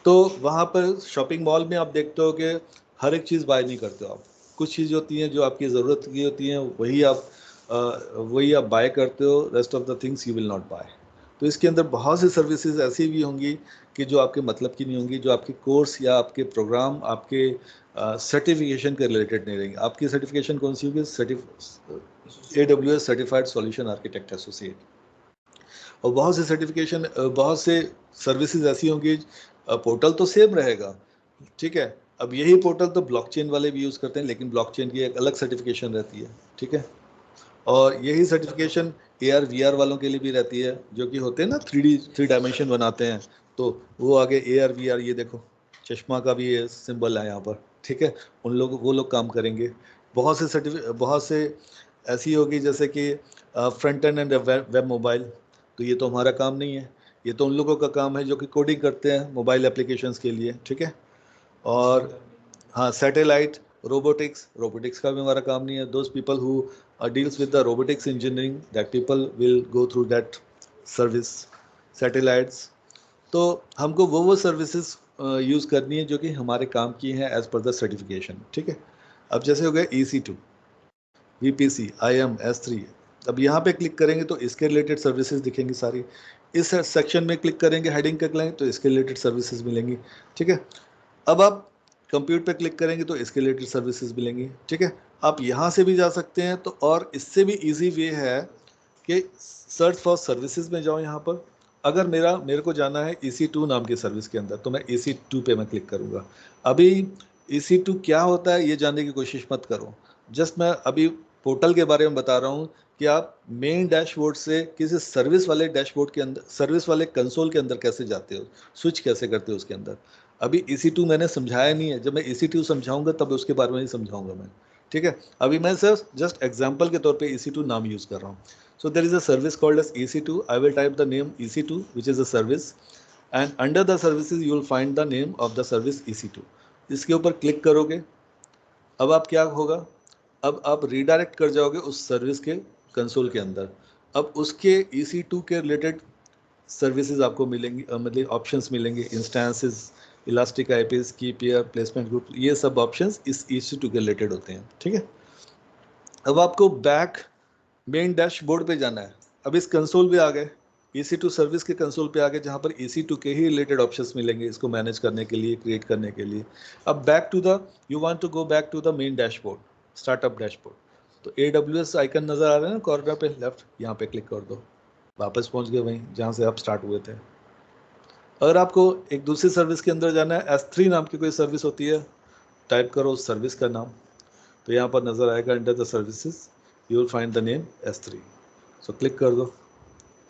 तो वहाँ पर शॉपिंग मॉल में आप देखते हो कि हर एक चीज़ बाय नहीं करते हो आप, कुछ चीज़ होती हैं जो आपकी ज़रूरत की होती हैं, वही आप बाय करते हो, rest of the things you will not buy. तो इसके अंदर बहुत सी सर्विसेज ऐसी भी होंगी कि जो आपके मतलब की नहीं होंगी, जो आपके कोर्स या आपके प्रोग्राम, आपके सर्टिफिकेशन के रिलेटेड नहीं रहेंगे। आपकी सर्टिफिकेशन कौन सी होगी? AWS certified solution architect associate. और बहुत से सर्टिफिकेशन, बहुत से सर्विसेज ऐसी होंगी, पोर्टल तो सेम रहेगा, ठीक है। अब यही पोर्टल तो ब्लॉकचेन वाले भी यूज़ करते हैं, लेकिन ब्लॉकचेन की एक अलग सर्टिफिकेशन रहती है, ठीक है। और यही सर्टिफिकेशन AR VR वालों के लिए भी रहती है, जो कि होते हैं ना 3 डायमेंशन बनाते हैं, तो वो आगे AR VR, ये देखो चश्मा का भी ये सिंबल है यहाँ पर, ठीक है, वो लोग काम करेंगे। बहुत से ऐसी होगी जैसे कि फ्रंट एंड वेब मोबाइल, तो ये तो हमारा काम नहीं है, ये तो उन लोगों का काम है जो कि कोडिंग करते हैं मोबाइल एप्लीकेशंस के लिए, ठीक है। और हाँ, सैटेलाइट, रोबोटिक्स का भी हमारा काम नहीं है। Those people who deals with the robotics engineering, that people will go through that service, satellites. तो हमको वो सर्विसेज यूज़ करनी है जो कि हमारे काम की हैं एज पर द सर्टिफिकेशन, ठीक है। अब जैसे हो गया EC2, VPC, IM, S3। अब यहाँ पे क्लिक करेंगे तो इसके रिलेटेड सर्विसेज दिखेंगी सारी। इस सेक्शन में क्लिक करेंगे, हेडिंग क्लिक करेंगे तो इसके रिलेटेड सर्विसेज मिलेंगी, ठीक है। अब आप कंप्यूटर पे क्लिक करेंगे तो इसके रिलेटेड सर्विसेज मिलेंगी, ठीक है। आप यहाँ से भी जा सकते हैं, तो और इससे भी इजी वे है कि सर्च फॉर सर्विसेज में जाओ। यहाँ पर अगर मेरे को जाना है EC2 नाम की सर्विस के अंदर, तो मैं EC2 पे मैं क्लिक करूँगा। अभी EC2 क्या होता है ये जानने की कोशिश मत करो, जस्ट मैं अभी पोर्टल के बारे में बता रहा हूँ कि आप मेन डैशबोर्ड से किसी सर्विस वाले डैशबोर्ड के अंदर, सर्विस वाले कंसोल के अंदर कैसे जाते हो, स्विच कैसे करते हो उसके अंदर। अभी EC2 मैंने समझाया नहीं है, जब मैं EC2 समझाऊंगा तब उसके बारे में ही समझाऊंगा मैं, ठीक है। अभी मैं सिर्फ जस्ट एग्जांपल के तौर पे EC2 नाम यूज़ कर रहा हूँ। So there is a service called as EC2। I will type the name EC2 which is a service, and under the services you will find the name of the service EC2। इसके ऊपर click करोगे, अब आप क्या होगा, अब आप redirect कर जाओगे उस सर्विस के कंसोल के अंदर। अब उसके EC2 के रिलेटेड सर्विसेज आपको मिलेंगी, मतलब ऑप्शंस मिलेंगे, इंस्टेंसेस, इलास्टिक IPs, की पेयर, प्लेसमेंट ग्रुप, ये सब ऑप्शंस इस EC2 के रिलेटेड होते हैं, ठीक है। अब आपको बैक मेन डैशबोर्ड पे जाना है। अब इस कंसोल पे आ गए, EC2 सर्विस के कंसोल पे आ गए, जहाँ पर EC2 के ही रिलेटेड ऑप्शंस मिलेंगे इसको मैनेज करने के लिए, क्रिएट करने के लिए। अब you want to go back to the main dashboard, startup dashboard, तो AWS आइकन नज़र आ रहा है ना कॉर्नर पे लेफ्ट, यहाँ पे क्लिक कर दो, वापस पहुँच गए वहीं जहाँ से आप स्टार्ट हुए थे। अगर आपको एक दूसरी सर्विस के अंदर जाना है, S3 नाम की कोई सर्विस होती है, टाइप करो उस सर्विस का नाम, तो यहाँ पर नज़र आएगा under the services you will find the name S3। So click कर दो,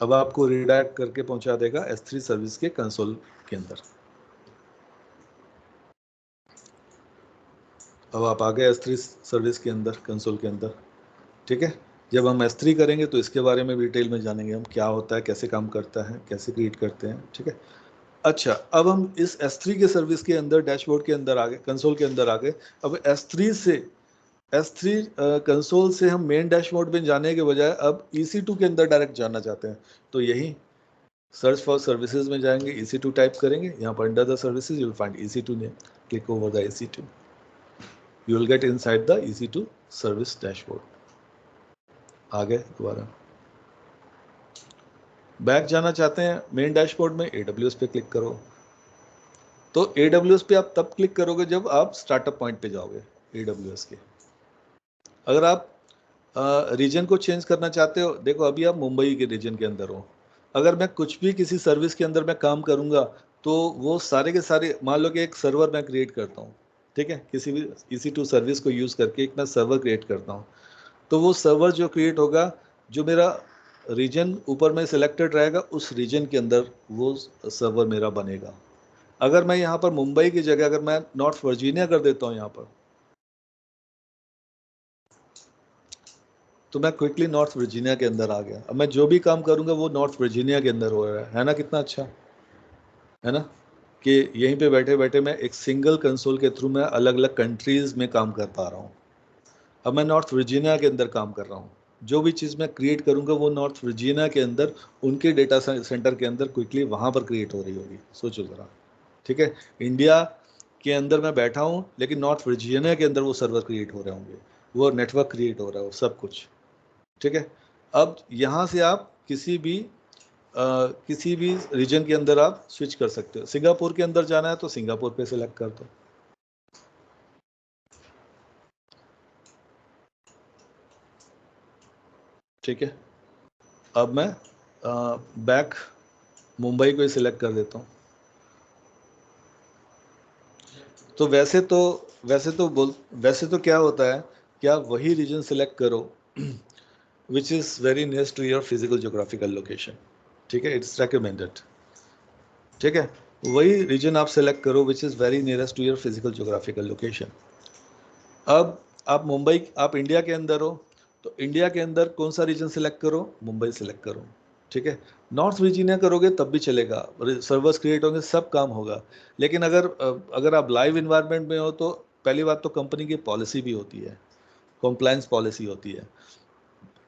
अब आपको रीडायरेक्ट करके पहुँचा देगा S3 सर्विस के कंसोल के अंदर। अब आप आ गए S3 सर्विस के अंदर, कंसोल के अंदर। ठीक है। जब हम S3 करेंगे तो इसके बारे में डिटेल में जानेंगे हम, क्या होता है, कैसे काम करता है, कैसे क्रिएट करते हैं। ठीक है। अच्छा, अब हम इस S3 के सर्विस के अंदर, डैशबोर्ड के अंदर आ गए, कंसोल के अंदर आ गए। अब S3 कंसोल से हम मेन डैशबोर्ड में जाने के बजाय अब EC2 के अंदर डायरेक्ट जाना चाहते हैं, तो यही सर्च फॉर सर्विसेज में जाएंगे, EC2 टाइप करेंगे, यहाँ पर under the services you will find EC2 name, click over the EC2, you will get inside the EC2 service dashboard. आ गए दोबारा, बैक जाना चाहते हैं मेन डैशबोर्ड में, AWS पे क्लिक करो। तो AWS पे आप तब क्लिक करोगे जब आप स्टार्टअप पॉइंट पे जाओगे AWS के। अगर आप रीजन को चेंज करना चाहते हो, देखो अभी आप मुंबई के रीजन के अंदर हो, अगर मैं कुछ भी किसी सर्विस के अंदर मैं काम करूंगा तो वो सारे के सारे, मान लो कि एक सर्वर मैं क्रिएट करता हूँ, ठीक है, किसी भी EC2 सर्विस को यूज करके एक मैं सर्वर क्रिएट करता हूँ, तो वो सर्वर जो क्रिएट होगा, जो मेरा रीजन ऊपर में सिलेक्टेड रहेगा, उस रीजन के अंदर वो सर्वर मेरा बनेगा। अगर मैं यहाँ पर मुंबई की जगह अगर मैं नॉर्थ वर्जीनिया कर देता हूँ यहाँ पर, तो मैं क्विकली नॉर्थ वर्जीनिया के अंदर आ गया। अब मैं जो भी काम करूंगा वो नॉर्थ वर्जीनिया के अंदर हो रहा है ना, कितना अच्छा है ना, कि यहीं पे बैठे बैठे मैं एक सिंगल कंसोल के थ्रू मैं अलग अलग कंट्रीज में काम कर पा रहा हूँ। अब मैं नॉर्थ वर्जीनिया के अंदर काम कर रहा हूँ, जो भी चीज़ मैं क्रिएट करूंगा वो नॉर्थ वर्जीनिया के अंदर उनके डेटा सेंटर के अंदर क्विकली वहाँ पर क्रिएट हो रही होगी। सोचो ज़रा, ठीक है, इंडिया के अंदर मैं बैठा हूँ लेकिन नॉर्थ वर्जीनिया के अंदर वो सर्वर क्रिएट हो रहे होंगे, वो नेटवर्क क्रिएट हो रहा है, सब कुछ। ठीक है। अब यहाँ से आप किसी भी रीजन के अंदर आप स्विच कर सकते हो। सिंगापुर के अंदर जाना है तो सिंगापुर पे सिलेक्ट कर दो। ठीक है। अब मैं बैक मुंबई को ही सिलेक्ट कर देता हूँ। तो वैसे तो क्या होता है कि आप वही रीजन सिलेक्ट करो which is very nearest to your physical geographical location. ठीक है, इट्स रेकमेंडेड। ठीक है, वही रीजन आप सेलेक्ट करो which is very nearest to your physical geographical location. अब आप इंडिया के अंदर हो, तो इंडिया के अंदर कौन सा रीजन सेलेक्ट करो, मुंबई सेलेक्ट करो। ठीक है, नॉर्थ वर्जीनिया करोगे तब भी चलेगा, सर्वर्स क्रिएट होंगे, सब काम होगा। लेकिन अगर आप लाइव इन्वायरमेंट में हो तो पहली बात तो कंपनी की पॉलिसी भी होती है, कॉम्प्लायंस पॉलिसी होती है,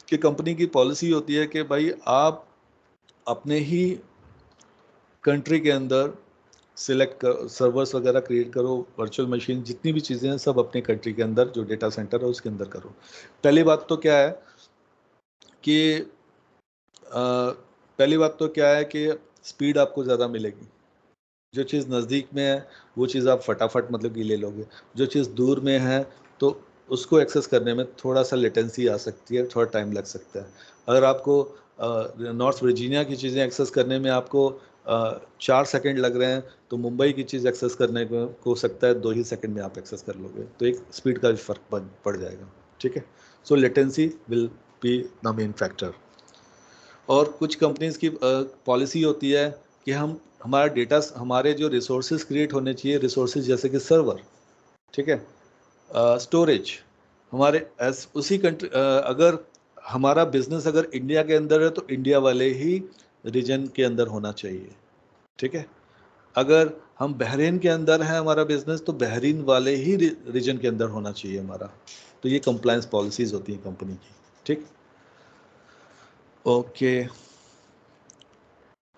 कि कंपनी की पॉलिसी होती है कि भाई आप अपने ही कंट्री के अंदर सिलेक्ट कर, सर्वर्स वगैरह क्रिएट करो, वर्चुअल मशीन जितनी भी चीज़ें हैं सब अपने कंट्री के अंदर, जो डेटा सेंटर है उसके अंदर करो। पहली बात तो क्या है कि स्पीड आपको ज़्यादा मिलेगी। जो चीज़ नज़दीक में है वो चीज़ आप फटाफट मतलब कि ले लोगे, जो चीज़ दूर में है तो उसको एक्सेस करने में थोड़ा सा लेटेंसी आ सकती है, थोड़ा टाइम लग सकता है। अगर आपको नॉर्थ वर्जीनिया की चीज़ें एक्सेस करने में आपको 4 सेकंड लग रहे हैं, तो मुंबई की चीज़ एक्सेस करने को हो सकता है 2 ही सेकंड में आप एक्सेस कर लोगे, तो एक स्पीड का भी फ़र्क पड़ जाएगा। ठीक है, so latency will be the main factor. और कुछ कंपनीज़ की पॉलिसी होती है कि हमारा डेटा, हमारे जो रिसोर्सेज क्रिएट होने चाहिए, रिसोर्सेज जैसे कि सर्वर, ठीक है, स्टोरेज, हमारे उसी कंट्री, अगर हमारा बिजनेस अगर इंडिया के अंदर है तो इंडिया वाले ही रीजन के अंदर होना चाहिए। ठीक है, अगर हम बहरीन के अंदर है हमारा बिजनेस तो बहरीन वाले ही रीजन के अंदर होना चाहिए हमारा। तो ये कंप्लायंस पॉलिसीज होती हैं कंपनी की। ठीक, ओके।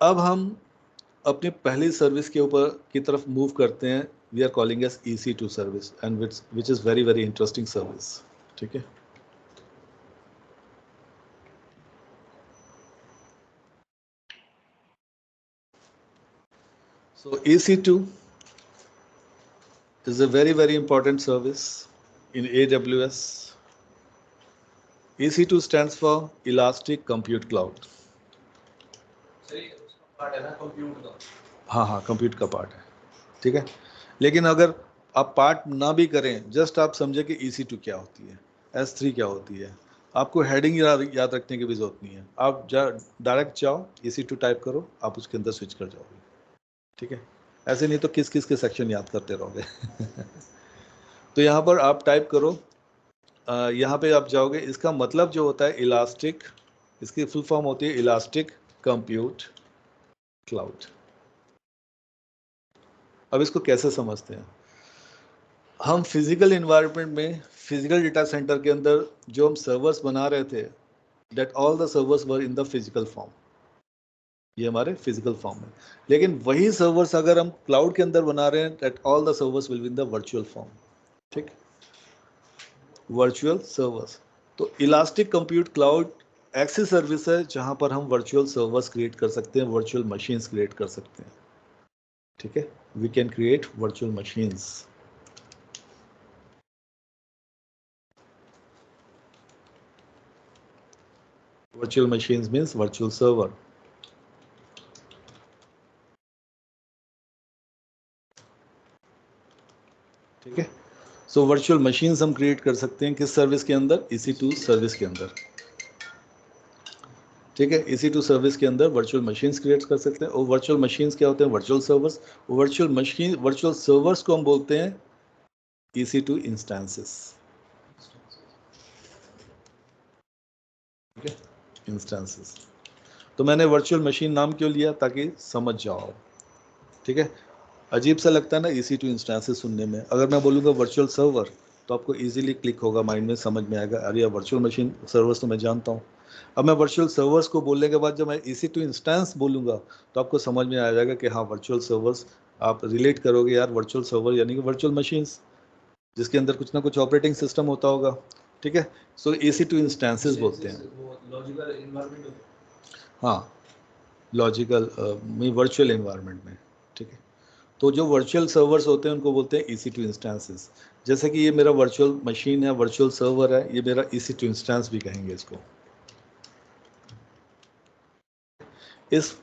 अब हम अपनी पहली सर्विस के ऊपर की तरफ मूव करते हैं। We are calling as EC2 service and which is very very interesting service. ठीक है, so EC2 is a very very important service in AWS. EC2 stands for Elastic Compute Cloud. हाँ, compute का part है। ठीक है, लेकिन अगर आप पार्ट ना भी करें, जस्ट आप समझे कि EC2 क्या होती है, S3 क्या होती है, आपको हेडिंग याद रखने की भी जरूरत नहीं है। आप डायरेक्ट जाओ, EC2 टाइप करो, आप उसके अंदर स्विच कर जाओगे। ठीक है, ऐसे नहीं तो किस किस के सेक्शन याद करते रहोगे तो यहाँ पर आप टाइप करो यहाँ पे आप जाओगे, इसका मतलब जो होता है इलास्टिक, इसकी फुल फॉर्म होती है इलास्टिक कंप्यूट क्लाउड। अब इसको कैसे समझते हैं? हम फिजिकल इन्वायरमेंट में, फिजिकल डेटा सेंटर के अंदर जो हम सर्वर्स बना रहे थे, that all the servers were in the physical form, ये हमारे फिजिकल फॉर्म है। लेकिन वही सर्वर्स अगर हम क्लाउड के अंदर बना रहे हैं, that all the servers will be in the virtual form. ठीक, वर्चुअल सर्वर्स। तो इलास्टिक कंप्यूट क्लाउड ऐसी सर्विस है जहां पर हम वर्चुअल सर्वर्स क्रिएट कर सकते हैं, वर्चुअल मशीन्स क्रिएट कर सकते हैं। ठीक है, we can create virtual machines. Virtual machines means virtual server. ठीक है, सो वर्चुअल मशीन्स हम क्रिएट कर सकते हैं किस सर्विस के अंदर? EC2 सर्विस के अंदर। ठीक है, EC2 सर्विस के अंदर वर्चुअल मशीन्स क्रिएट कर सकते हैं। और वर्चुअल मशीन्स क्या होते हैं? Virtual servers. Virtual machine, virtual servers को हम बोलते हैं EC2 इंस्टेंसेस। ठीक है, इंस्टेंसेस। तो मैंने वर्चुअल मशीन नाम क्यों लिया? ताकि समझ जाओ। ठीक है, अजीब सा लगता है ना EC2 इंस्टेंसेस सुनने में। अगर मैं बोलूँगा वर्चुअल सर्वर तो आपको इजीली क्लिक होगा, माइंड में समझ में आएगा, अरे वर्चुअल मशीन सर्वर्स तो मैं जानता हूँ। अब मैं वर्चुअल सर्वर्स को बोलने के बाद जब मैं EC2 इंस्टेंस बोलूँगा तो आपको समझ में आ जाएगा कि हाँ, वर्चुअल सर्वर्स आप रिलेट करोगे यार, वर्चुअल सर्वर यानी कि वर्चुअल मशीन्स जिसके अंदर कुछ ना कुछ ऑपरेटिंग सिस्टम होता होगा। ठीक है, सो EC2 इंस्टेंसेस बोलते हैं। हाँ, लॉजिकल में वर्चुअल एनवायरनमेंट में। ठीक है, तो जो वर्चुअल सर्वर्स होते हैं उनको बोलते हैं EC2 इंस्टेंसेस। जैसे कि ये मेरा वर्चुअल मशीन है, वर्चुअल सर्वर है, ये मेरा EC2 इंस्टेंस भी कहेंगे इसको, इस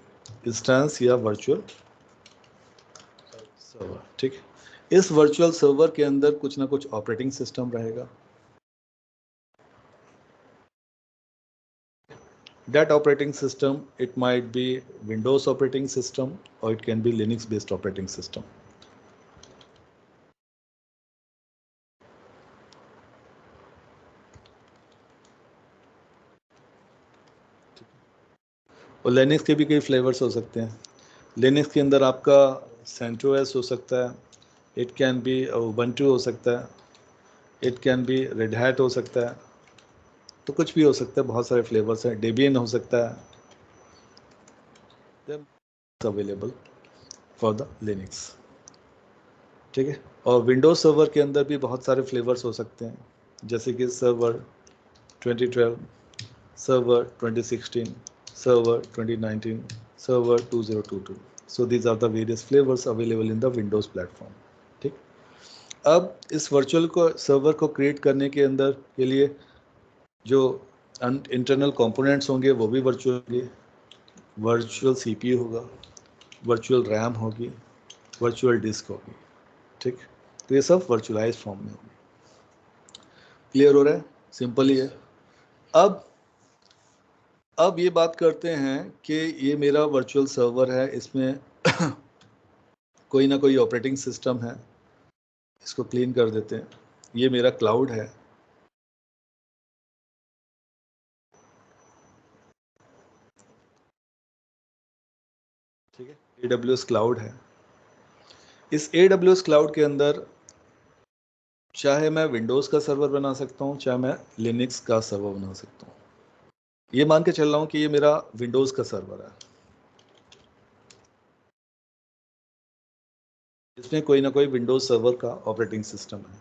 इंस्टेंस या वर्चुअल सर्वर। ठीक है, इस वर्चुअल सर्वर के अंदर कुछ ना कुछ ऑपरेटिंग सिस्टम रहेगा। That operating system, it might be Windows operating system or it can be Linux based operating system. और लिनक्स के भी कई फ्लेवर्स हो सकते हैं। लिनक्स के अंदर आपका CentOS हो सकता है, इट कैन बी Ubuntu हो सकता है, it can B Red Hat हो सकता है, तो कुछ भी हो सकता है, बहुत सारे फ्लेवर्स हैं। Debian हो सकता है, अवेलेबल फॉर द लिनक्स। ठीक है, और विंडोज सर्वर के अंदर भी बहुत सारे फ्लेवर्स हो सकते हैं, जैसे कि server 2012, server 2016, server 2019, server 2022. So these are the various flavors available in the Windows platform. ठीक, अब इस वर्चुअल को सर्वर को क्रिएट करने के अंदर के लिए जो इंटरनल कंपोनेंट्स होंगे वो भी वर्चुअल होंगे। वर्चुअल CPU होगा, वर्चुअल रैम होगी, वर्चुअल डिस्क होगी। ठीक, तो ये सब वर्चुअलाइज फॉर्म में होगी। क्लियर हो रहा है? सिंपल ही है। अब ये बात करते हैं कि ये मेरा वर्चुअल सर्वर है, इसमें कोई ना कोई ऑपरेटिंग सिस्टम है, इसको क्लीन कर देते हैं। ये मेरा क्लाउड है, ठीक है, AWS क्लाउड है। इस AWS क्लाउड के अंदर चाहे मैं विंडोज़ का सर्वर बना सकता हूँ, चाहे मैं लिनक्स का सर्वर बना सकता हूँ। ये मान के चल रहा हूँ कि ये मेरा विंडोज़ का सर्वर है, इसमें कोई ना कोई विंडोज़ सर्वर का ऑपरेटिंग सिस्टम है,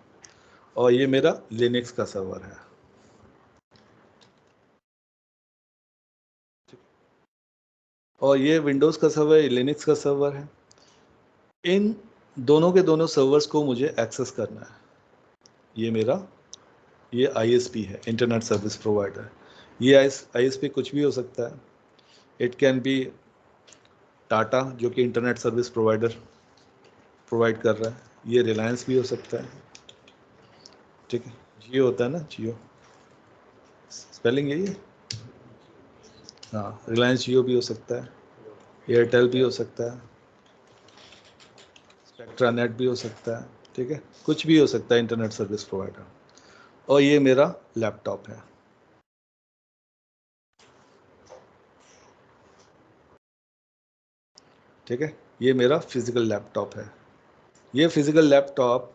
और ये मेरा लिनक्स का सर्वर है। और ये विंडोज़ का सर्वर, ये लिनक्स का सर्वर है। इन दोनों के दोनों सर्वर्स को मुझे एक्सेस करना है। ये मेरा ये ISP है, इंटरनेट सर्विस प्रोवाइडर। ये ISP कुछ भी हो सकता है। इट कैन बी टाटा, जो कि इंटरनेट सर्विस प्रोवाइडर प्रोवाइड कर रहा है। ये रिलायंस भी हो सकता है, ठीक है, जियो होता है ना, जियो, स्पेलिंग यही है। हाँ, रिलायंस जियो भी हो सकता है, एयरटेल भी हो सकता है, स्पेक्ट्रा नेट भी हो सकता है। ठीक है, कुछ भी हो सकता है इंटरनेट सर्विस प्रोवाइडर। और ये मेरा लैपटॉप है। ठीक है, ये मेरा फिजिकल लैपटॉप है। ये फिजिकल लैपटॉप,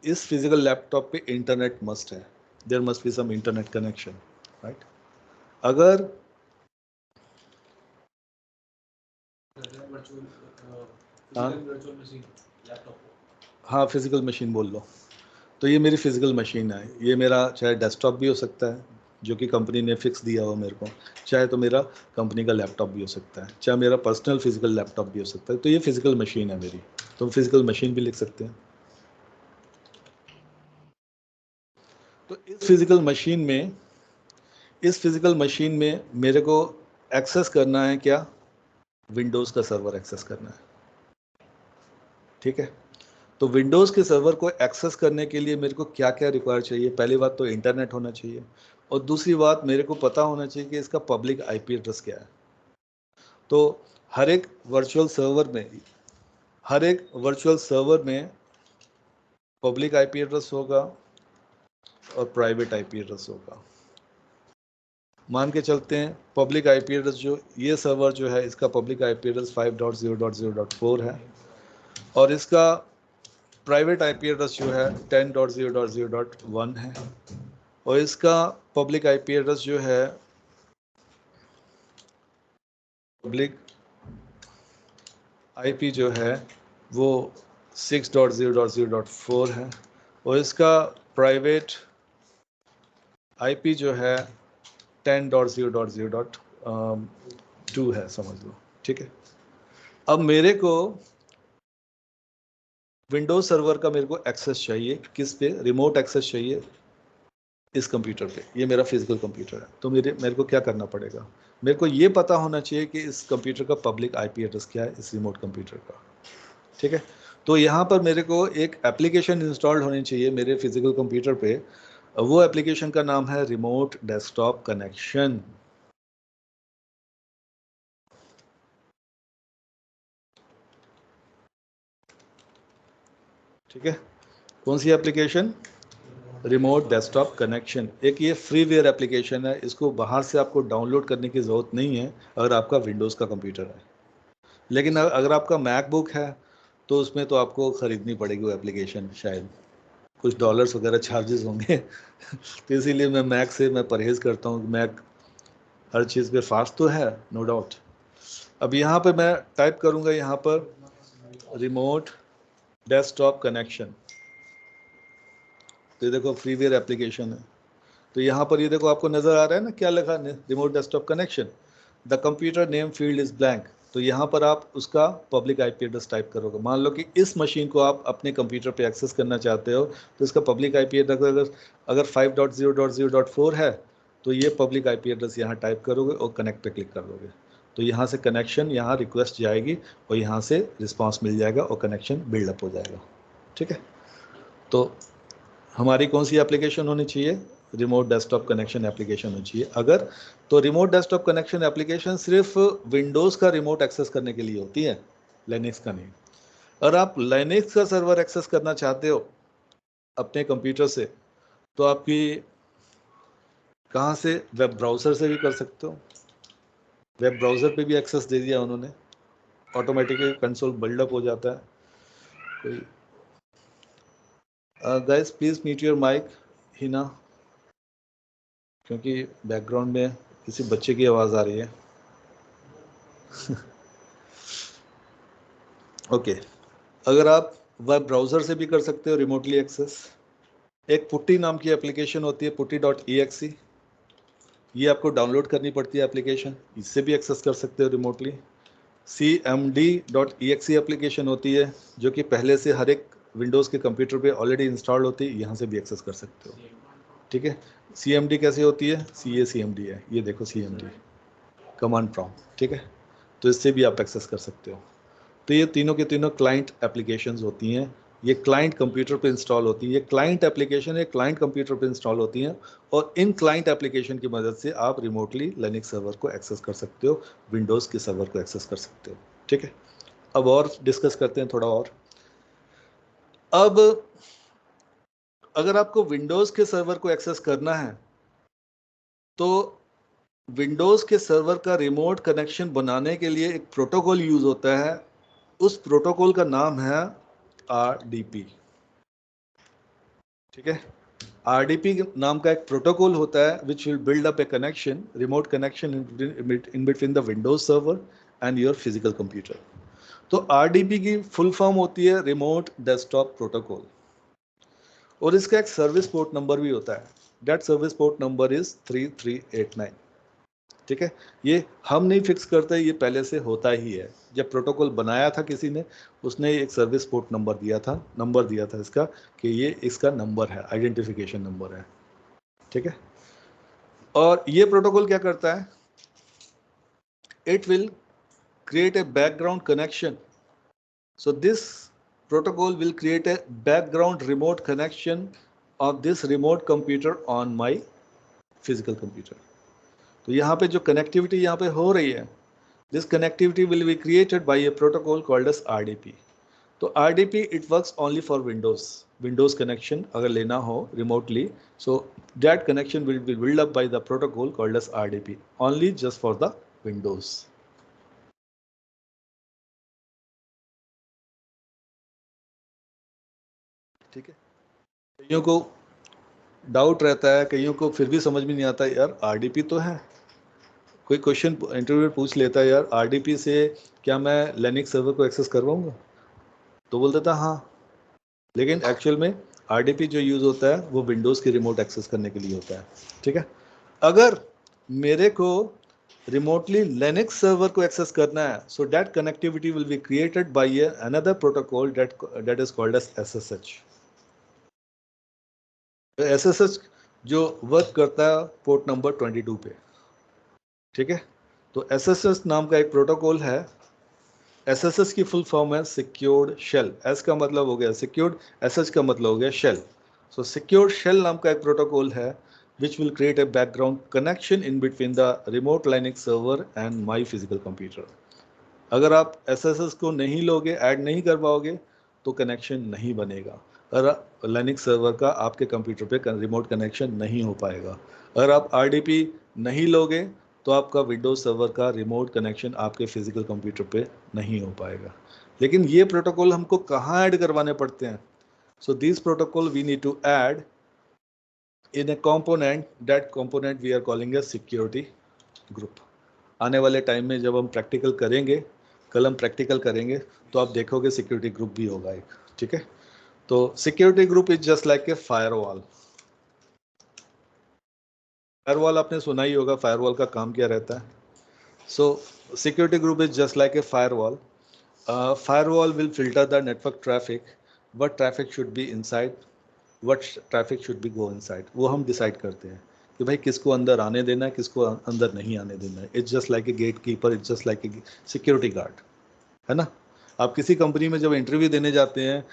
इस फिजिकल लैपटॉप पे इंटरनेट मस्ट है, there must be some internet connection, right. अगर हाँ फिजिकल मशीन बोल लो, तो ये मेरी फिजिकल मशीन है। ये मेरा चाहे डेस्कटॉप भी हो सकता है जो कि कंपनी ने फिक्स दिया हो मेरे को, चाहे तो मेरा कंपनी का लैपटॉप भी हो सकता है, चाहे मेरा पर्सनल फिजिकल लैपटॉप भी हो सकता है। तो ये फिजिकल मशीन है मेरी, तो हम फिजिकल मशीन भी लिख सकते हैं। तो इस फिजिकल मशीन में मेरे को एक्सेस करना है क्या, विंडोज़ का सर्वर एक्सेस करना है। ठीक है, तो विंडोज़ के सर्वर को एक्सेस करने के लिए मेरे को क्या क्या रिक्वायर चाहिए। पहली बात तो इंटरनेट होना चाहिए, और दूसरी बात मेरे को पता होना चाहिए कि इसका पब्लिक आईपी एड्रेस क्या है। तो हर एक वर्चुअल सर्वर में पब्लिक आईपी एड्रेस होगा और प्राइवेट आईपी एड्रेस होगा। मान के चलते हैं पब्लिक आईपी एड्रेस, जो ये सर्वर जो है इसका पब्लिक आईपी एड्रेस 5.0.0.4 है, और इसका प्राइवेट आईपी एड्रेस जो है 10.0.0.1 है, और इसका पब्लिक आईपी एड्रेस जो है पब्लिक आईपी जो है वो 6.0.0.4 है, और इसका प्राइवेट आईपी जो है 10.0.0.2 है, समझ लो। ठीक है, अब मेरे को विंडोज सर्वर का मेरे को एक्सेस चाहिए, किस पे, रिमोट एक्सेस चाहिए इस कंप्यूटर पे। ये मेरा फिजिकल कंप्यूटर है, तो मेरे को क्या करना पड़ेगा, मेरे को ये पता होना चाहिए कि इस कंप्यूटर का पब्लिक आईपी एड्रेस क्या है, इस रिमोट कंप्यूटर का। ठीक है, तो यहाँ पर मेरे को एक एप्लीकेशन इंस्टॉल होनी चाहिए मेरे फिजिकल कंप्यूटर पे। वो एप्लीकेशन का नाम है रिमोट डेस्कटॉप कनेक्शन। ठीक है, कौन सी एप्लीकेशन, रिमोट डेस्कटॉप कनेक्शन। एक ये फ्रीवेयर एप्लीकेशन है, इसको बाहर से आपको डाउनलोड करने की ज़रूरत नहीं है अगर आपका विंडोज़ का कंप्यूटर है। लेकिन अगर आपका मैकबुक है तो उसमें तो आपको ख़रीदनी पड़ेगी वो एप्लीकेशन, शायद कुछ डॉलर्स वगैरह चार्जेस होंगे तो इसीलिए मैं मैक से मैं परहेज़ करता हूँ। मैक हर चीज़ पे फास्ट तो है, नो डाउट। अब यहाँ पर मैं टाइप करूँगा यहाँ पर रिमोट डेस्कटॉप कनेक्शन, तो ये देखो फ्रीवेयर एप्लीकेशन है। तो यहाँ पर ये देखो आपको नज़र आ रहा है ना क्या लिखा, remote desktop connection, the computer name field is blank. तो यहाँ पर आप उसका पब्लिक आईपी एड्रेस टाइप करोगे। मान लो कि इस मशीन को आप अपने कंप्यूटर पे एक्सेस करना चाहते हो, तो इसका पब्लिक आईपी एड्रेस अगर 5.0.0.4 है तो ये पब्लिक आईपी एड्रेस यहाँ टाइप करोगे और कनेक्ट पे क्लिक कर दोगे, तो यहाँ से कनेक्शन, यहाँ रिक्वेस्ट जाएगी और यहाँ से रिस्पॉन्स मिल जाएगा और कनेक्शन बिल्डअप हो जाएगा। ठीक है, तो हमारी कौन सी एप्लीकेशन होनी चाहिए, रिमोट डेस्कटॉप कनेक्शन एप्लीकेशन होनी चाहिए। अगर तो रिमोट डेस्कटॉप कनेक्शन एप्लीकेशन सिर्फ विंडोज़ का रिमोट एक्सेस करने के लिए होती है, लिनक्स का नहीं। अगर आप लिनक्स का सर्वर एक्सेस करना चाहते हो अपने कंप्यूटर से, तो आपकी कहाँ से, वेब ब्राउज़र से भी कर सकते हो। वेब ब्राउज़र पे भी एक्सेस दे दिया उन्होंने, ऑटोमेटिकली कंसोल बिल्डअप हो जाता है। कोई guys please mute your mic Hina, क्योंकि बैकग्राउंड में किसी बच्चे की आवाज़ आ रही है। ओके, अगर आप वेब ब्राउज़र से भी कर सकते हो रिमोटली एक्सेस। एक पुट्टी नाम की एप्लीकेशन होती है, putty.exe, ये आपको डाउनलोड करनी पड़ती है एप्लीकेशन, इससे भी एक्सेस कर सकते हो रिमोटली। cmd.exe एप्लीकेशन होती है जो कि पहले से हर एक विंडोज़ के कंप्यूटर पे ऑलरेडी इंस्टॉल होती है, यहाँ से भी एक्सेस कर सकते हो। ठीक है, cmd कैसे होती है, cmd है, ये देखो cmd कमांड प्रॉम्प्ट। ठीक है, तो इससे भी आप एक्सेस कर सकते हो। तो ये तीनों के तीनों क्लाइंट एप्लीकेशंस होती हैं, ये क्लाइंट कंप्यूटर पे इंस्टॉल होती हैं। ये क्लाइंट एप्लीकेशन है, क्लाइंट कंप्यूटर पे इंस्टॉल होती हैं, और इन क्लाइंट एप्लीकेशन की मदद से आप रिमोटली लिनक्स सर्वर को एक्सेस कर सकते हो, विंडोज़ के सर्वर को एक्सेस कर सकते हो। ठीक है, अब और डिस्कस करते हैं थोड़ा और। अब अगर आपको विंडोज के सर्वर को एक्सेस करना है तो विंडोज के सर्वर का रिमोट कनेक्शन बनाने के लिए एक प्रोटोकॉल यूज होता है, उस प्रोटोकॉल का नाम है RDP। ठीक है, RDP नाम का एक प्रोटोकॉल होता है which will build up A connection, remote connection in between the Windows server and your physical computer. तो RDP की फुल फॉर्म होती है रिमोट डेस्कटॉप प्रोटोकॉल, और इसका एक सर्विस पोर्ट नंबर भी होता है। That service port number is 3389। ठीक है, ये हम नहीं फिक्स करते, ये पहले से होता ही है। जब प्रोटोकॉल बनाया था किसी ने, उसने एक सर्विस पोर्ट नंबर दिया था इसका कि ये इसका नंबर है, आइडेंटिफिकेशन नंबर है। ठीक है, और ये प्रोटोकॉल क्या करता है, it will create a background connection. So this protocol will create a background remote connection of this remote computer on my physical computer. तो यहाँ पे जो connectivity यहाँ पे हो रही है, this connectivity will be created by a protocol called as RDP. तो RDP it works only for Windows connection अगर लेना हो remotely, so that connection will be built up by the protocol called as RDP, only just for the Windows. ठीक है, कईयों को doubt रहता है, कईयों को फिर भी समझ में नहीं आता, यार RDP तो है, कोई क्वेश्चन इंटरव्यू पूछ लेता है, यार RDP से क्या मैं लिनक्स सर्वर को एक्सेस करवाऊंगा, तो बोल देता हाँ, लेकिन एक्चुअल में RDP जो यूज होता है वो विंडोज की रिमोट एक्सेस करने के लिए होता है। ठीक है, अगर मेरे को रिमोटली लिनक्स सर्वर को एक्सेस करना है, so that connectivity will be created by another protocol that is called as SSH। SSH जो वर्क करता है पोर्ट नंबर 22 पे। ठीक है, तो SSH नाम का एक प्रोटोकॉल है। SSH की फुल फॉर्म है सिक्योर्ड शेल। S का मतलब हो गया सिक्योर्ड, SH का मतलब हो गया शेल। सो सिक्योर्ड शेल नाम का एक प्रोटोकॉल है which will create a background connection in between the remote Linux server and my physical computer. अगर आप SSH को नहीं लोगे, ऐड नहीं कर पाओगे, तो कनेक्शन नहीं बनेगा। अगर लिनक्स सर्वर का आपके कंप्यूटर पे रिमोट कनेक्शन नहीं हो पाएगा। अगर आप RDP नहीं लोगे तो आपका विंडोज सर्वर का रिमोट कनेक्शन आपके फिजिकल कंप्यूटर पे नहीं हो पाएगा। लेकिन ये प्रोटोकॉल हमको कहाँ ऐड करवाने पड़ते हैं? So this protocol we need to add in a component, that component we are calling a security group. आने वाले टाइम में जब हम प्रैक्टिकल करेंगे, कल हम प्रैक्टिकल करेंगे, तो आप देखोगे सिक्योरिटी ग्रुप भी होगा एक। ठीक है, तो security group is just like A firewall. Firewall आपने सुना ही होगा, फायरवॉल का काम क्या रहता है। सो security group is just like A firewall. Firewall will filter the network traffic, what traffic should be inside, what traffic should be go inside, वो हम डिसाइड करते हैं कि भाई किसको अंदर आने देना है, किसको अंदर नहीं आने देना है। It's just like a gate keeper, it's just like a security guard, है ना। आप किसी कंपनी में जब इंटरव्यू देने जाते हैं,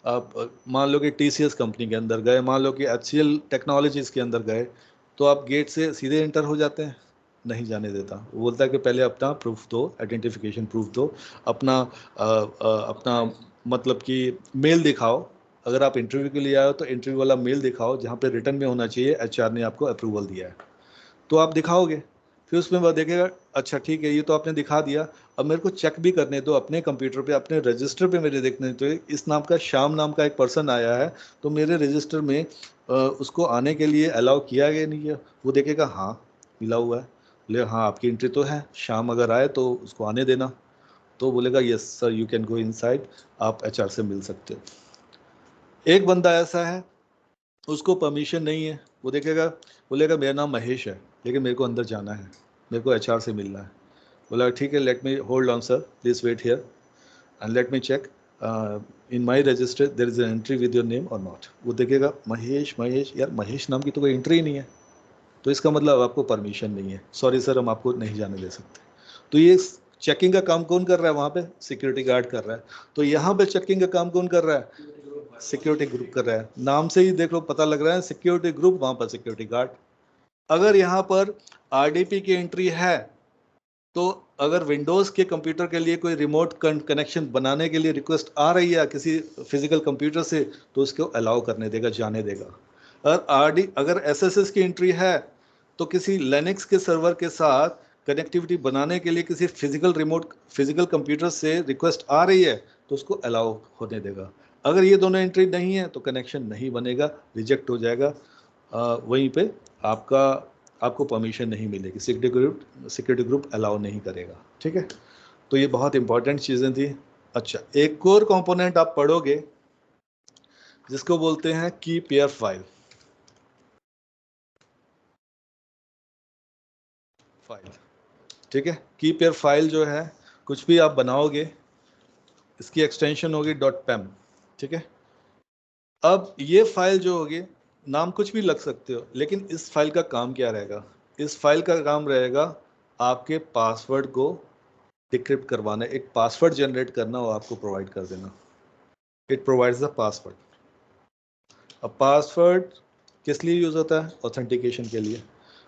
आप मान लो कि TCS कंपनी के अंदर गए, मान लो कि HCL टेक्नोलॉजीज के अंदर गए, तो आप गेट से सीधे एंटर हो जाते हैं? नहीं जाने देता। वो बोलता है कि पहले अपना प्रूफ दो, आइडेंटिफिकेशन प्रूफ दो, अपना मतलब कि मेल दिखाओ। अगर आप इंटरव्यू के लिए आए हो तो इंटरव्यू वाला मेल दिखाओ जहाँ पे रिटर्न में होना चाहिए HR ने आपको अप्रूवल दिया है, तो आप दिखाओगे। फिर उसमें वह देखेगा अच्छा ठीक है, ये तो आपने दिखा दिया, अब मेरे को चेक भी करने दो अपने कंप्यूटर पे, अपने रजिस्टर पे मेरे देखने दो, इस नाम का श्याम नाम का एक पर्सन आया है, तो मेरे रजिस्टर में उसको आने के लिए अलाउ किया गया नहीं है। वो देखेगा हाँ मिला हुआ है, बोले हाँ आपकी एंट्री तो है, श्याम अगर आए तो उसको आने देना, तो बोलेगा yes sir you can go inside, आप HR से मिल सकते हो। एक बंदा ऐसा है उसको परमिशन नहीं है, वो देखेगा बोलेगा मेरा नाम महेश है लेकिन मेरे को अंदर जाना है, मेरे को HR से मिलना है। बोला ठीक है, let me hold on sir, please wait here and let me check in my register there is an entry with your name और नॉट। वो देखेगा महेश महेश, यार महेश नाम की तो कोई एंट्री ही नहीं है, तो इसका मतलब आपको परमिशन नहीं है, सॉरी सर हम आपको नहीं जाने दे सकते। तो ये चेकिंग का काम कौन कर रहा है? वहाँ पे सिक्योरिटी गार्ड कर रहा है। तो यहाँ पे चेकिंग का काम कौन कर रहा है? सिक्योरिटी ग्रुप कर रहा है। नाम से ही देख लो पता लग रहा है सिक्योरिटी ग्रुप, वहाँ पर सिक्योरिटी गार्ड। अगर यहाँ पर RDP की एंट्री है तो अगर विंडोज के कंप्यूटर के लिए कोई रिमोट कनेक्शन बनाने के लिए रिक्वेस्ट आ रही है किसी फिजिकल कंप्यूटर से, तो उसको अलाउ करने देगा, जाने देगा। अगर एसएसएस की एंट्री है तो किसी लिनक्स के सर्वर के साथ कनेक्टिविटी बनाने के लिए किसी फिजिकल कंप्यूटर से रिक्वेस्ट आ रही है तो उसको अलाउ होने देगा। अगर ये दोनों एंट्री नहीं है तो कनेक्शन नहीं बनेगा, रिजेक्ट हो जाएगा। वहीं पे आपको परमिशन नहीं मिलेगी, सिक्योरिटी ग्रुप अलाउ नहीं करेगा। ठीक है, तो ये बहुत इंपॉर्टेंट चीज़ें थी। अच्छा, एक और कंपोनेंट आप पढ़ोगे जिसको बोलते हैं की पेयर फाइल। ठीक है, की पेयर फाइल जो है, कुछ भी आप बनाओगे इसकी एक्सटेंशन होगी .pem। ठीक है, अब ये फाइल जो होगी, नाम कुछ भी लग सकते हो, लेकिन इस फाइल का काम क्या रहेगा? इस फाइल का काम रहेगा आपके पासवर्ड को डिक्रिप्ट करवाना, एक पासवर्ड जनरेट करना और आपको प्रोवाइड कर देना। It provides the password. अब पासवर्ड किस लिए यूज होता है? ऑथेंटिकेशन के लिए।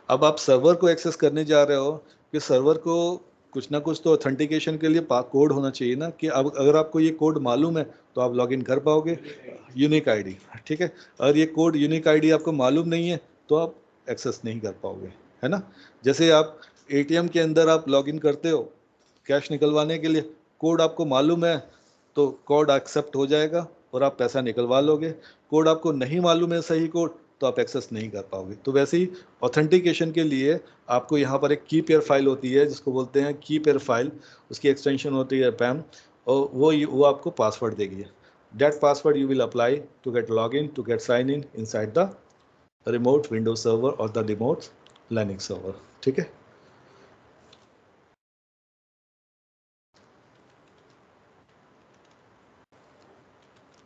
अब आप सर्वर को एक्सेस करने जा रहे हो, कि सर्वर को कुछ ना कुछ तो ऑथेंटिकेशन के लिए कोड होना चाहिए ना, कि अब अगर आपको ये कोड मालूम है तो आप लॉगिन कर पाओगे, यूनिक आईडी। ठीक है, अगर ये कोड यूनिक आईडी आपको मालूम नहीं है तो आप एक्सेस नहीं कर पाओगे, है ना। जैसे आप एटीएम के अंदर आप लॉगिन करते हो कैश निकलवाने के लिए, कोड आपको मालूम है तो कोड एक्सेप्ट हो जाएगा और आप पैसा निकलवा लोगे। कोड आपको नहीं मालूम है सही कोड, तो आप एक्सेस नहीं कर पाओगे। तो वैसे ही ऑथेंटिकेशन के लिए आपको यहाँ पर एक की पेयर फाइल होती है जिसको बोलते हैं की पेयर फाइल, उसकी एक्सटेंशन होती है पैम, और वो आपको पासवर्ड देगी। That password you will apply to get log in, to get sign in inside the remote Windows server और द रिमोट लिनक्स सर्वर। ठीक है,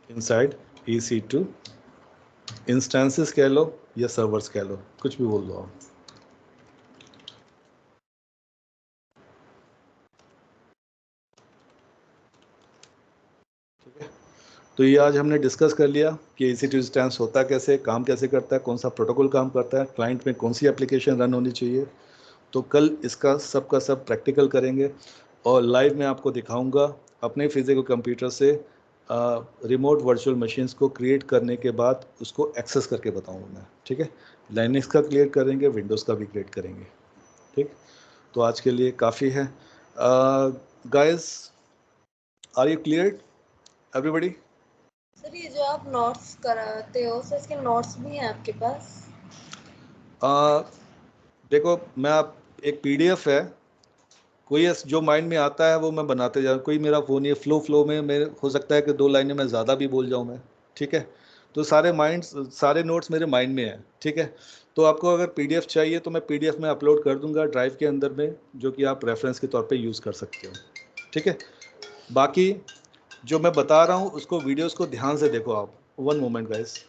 इनसाइड EC2 इंस्टेंसेस कह लो या सर्वर्स कह लो, कुछ भी बोल दो आप। ठीक है, तो ये आज हमने डिस्कस कर लिया कि EC2 इंस्टेंस होता कैसे, काम कैसे करता है, कौन सा प्रोटोकॉल काम करता है, क्लाइंट में कौन सी एप्लीकेशन रन होनी चाहिए। तो कल इसका सब का सब प्रैक्टिकल करेंगे और लाइव में आपको दिखाऊंगा अपने फिजिकल कंप्यूटर से रिमोट वर्चुअल मशीन्स को क्रिएट करने के बाद उसको एक्सेस करके बताऊंगा मैं। ठीक है, लाइनक्स का क्रिएट करेंगे, विंडोज़ का भी क्रिएट करेंगे। ठीक, तो आज के लिए काफ़ी है। Guys, are you clear everybody? Sir ये जो आप नोट्स कराते हो, सर इसके नोट्स भी हैं आपके पास? देखो, मैं आप एक PDF है, कोई जो माइंड में आता है वो मैं बनाते जा, कोई मेरा वो नहीं है, फ्लो में मेरे हो सकता है कि 2 लाइनें मैं ज़्यादा भी बोल जाऊँ मैं। ठीक है, तो सारे नोट्स मेरे माइंड में हैं। ठीक है, तो आपको अगर PDF चाहिए तो मैं PDF में अपलोड कर दूंगा ड्राइव के अंदर में, जो कि आप रेफरेंस के तौर पे यूज़ कर सकते हो। ठीक है, बाकी जो मैं बता रहा हूँ उसको, वीडियोज़ को ध्यान से देखो आप। 1 moment guys.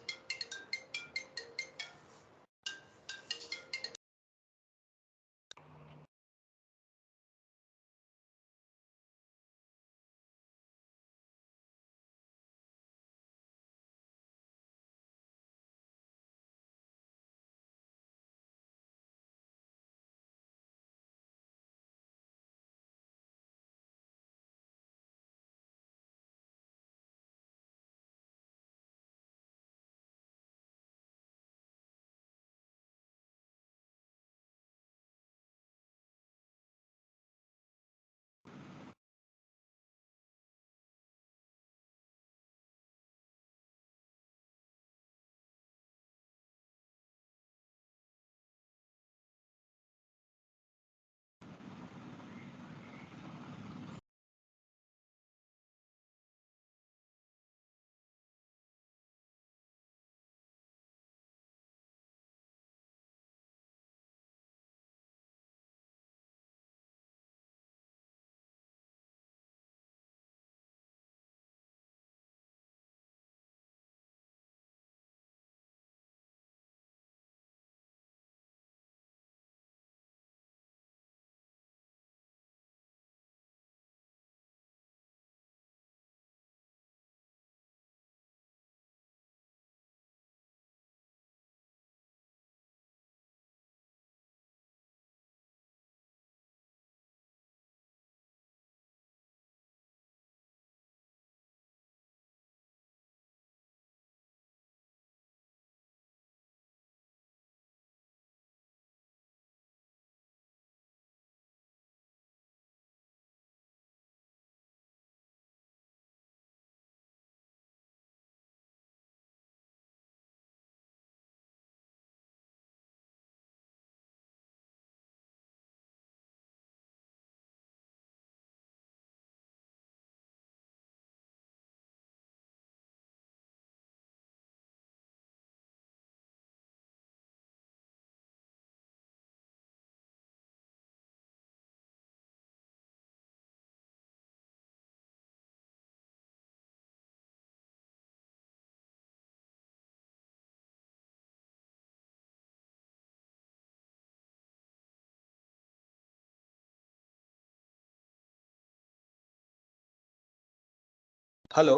Hello,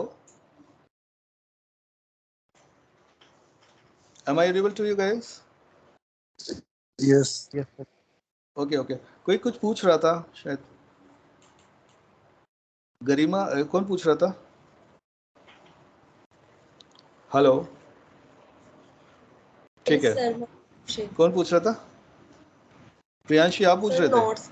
am I audible to you guys? Yes. Yes, sir. Okay okay, कोई कुछ पूछ रहा था शायद, गरिमा कौन पूछ रहा था? हेलो, ठीक है, सर कौन पूछ रहा था? प्रियांशी आप पूछ रहे थे? नोट्स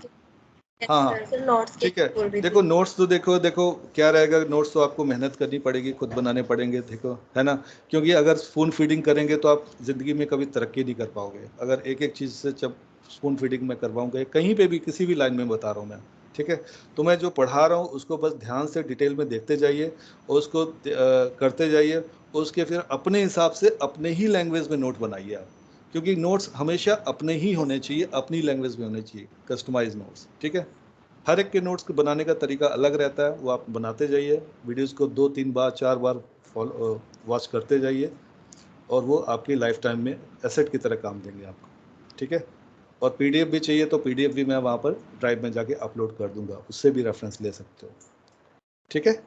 हाँ, सर नोट्स ठीक है। देखो नोट्स तो देखो क्या रहेगा, नोट्स तो आपको मेहनत करनी पड़ेगी, खुद बनाने पड़ेंगे, देखो है ना, क्योंकि अगर स्पून फीडिंग करेंगे तो आप ज़िंदगी में कभी तरक्की नहीं कर पाओगे। अगर एक एक चीज़ से जब स्पून फीडिंग में करवाऊंगा, कहीं पे भी किसी भी लाइन में बता रहा हूँ मैं, ठीक है, तो मैं जो पढ़ा रहा हूँ उसको बस ध्यान से डिटेल में देखते जाइए और उसको करते जाइए, उसके फिर अपने हिसाब से अपने ही लैंग्वेज में नोट बनाइए आप, क्योंकि नोट्स हमेशा अपने ही होने चाहिए, अपनी लैंग्वेज में होने चाहिए, कस्टमाइज नोट्स, ठीक है। हर एक के नोट्स को बनाने का तरीका अलग रहता है, वो आप बनाते जाइए, वीडियोस को 2-3 बार 4 बार वॉच करते जाइए और वो आपकी लाइफ टाइम में एसेट की तरह काम देंगे आपको, ठीक है। और पीडीएफ भी चाहिए तो पीडीएफ भी मैं वहाँ पर ड्राइव में जाके अपलोड कर दूंगा, उससे भी रेफरेंस ले सकते हो, ठीक है।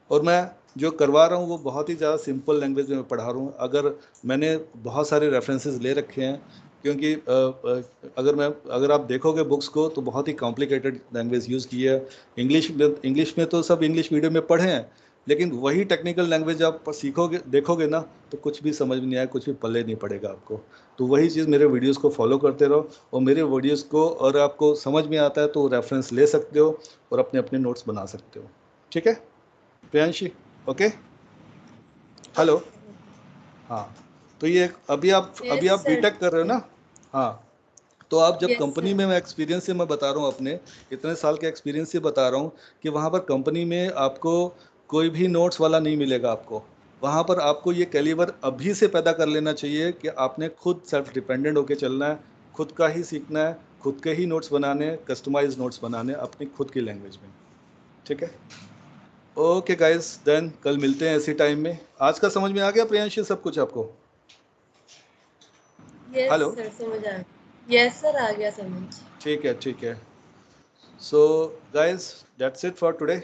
और मैं जो करवा रहा हूँ वो बहुत ही ज़्यादा सिंपल लैंग्वेज में पढ़ा रहा हूँ। अगर मैंने बहुत सारे रेफरेंसेस ले रखे हैं, क्योंकि अगर आप देखोगे बुक्स को तो बहुत ही कॉम्प्लिकेटेड लैंग्वेज यूज़ की है। इंग्लिश में तो सब इंग्लिश मीडियम में पढ़े हैं, लेकिन वही टेक्निकल लैंग्वेज आप सीखोगे देखोगे ना तो कुछ भी समझ में नहीं आया, कुछ भी पल्ले नहीं पड़ेगा आपको। तो वही चीज़ मेरे वीडियोस को फॉलो करते रहो और मेरे वीडियोस को और आपको समझ में आता है तो रेफरेंस ले सकते हो और अपने अपने नोट्स बना सकते हो, ठीक है प्रियांशी? ओके, हेलो, हाँ। तो ये अभी आप बीटेक कर रहे हो ना? हाँ, तो आप जब कंपनी में, मैं एक्सपीरियंस से मैं बता रहा हूँ, अपने इतने साल के एक्सपीरियंस से बता रहा हूँ कि वहाँ पर कंपनी में आपको कोई भी नोट्स वाला नहीं मिलेगा आपको। वहाँ पर आपको ये कैलिबर अभी से पैदा कर लेना चाहिए कि आपने खुद सेल्फ डिपेंडेंट होकर चलना है, खुद का ही सीखना है, खुद के ही नोट्स बनाने, कस्टमाइज नोट्स बनाने अपनी खुद की लैंग्वेज में, ठीक है। ओके गाइस, देन कल मिलते हैं इसी टाइम में। आज का समझ में आ गया प्रियांशी सब कुछ आपको? हेलो, सर समझ आ गया। यस सर, आ गया समझ। ठीक है, ठीक है। So guys, that's it for today.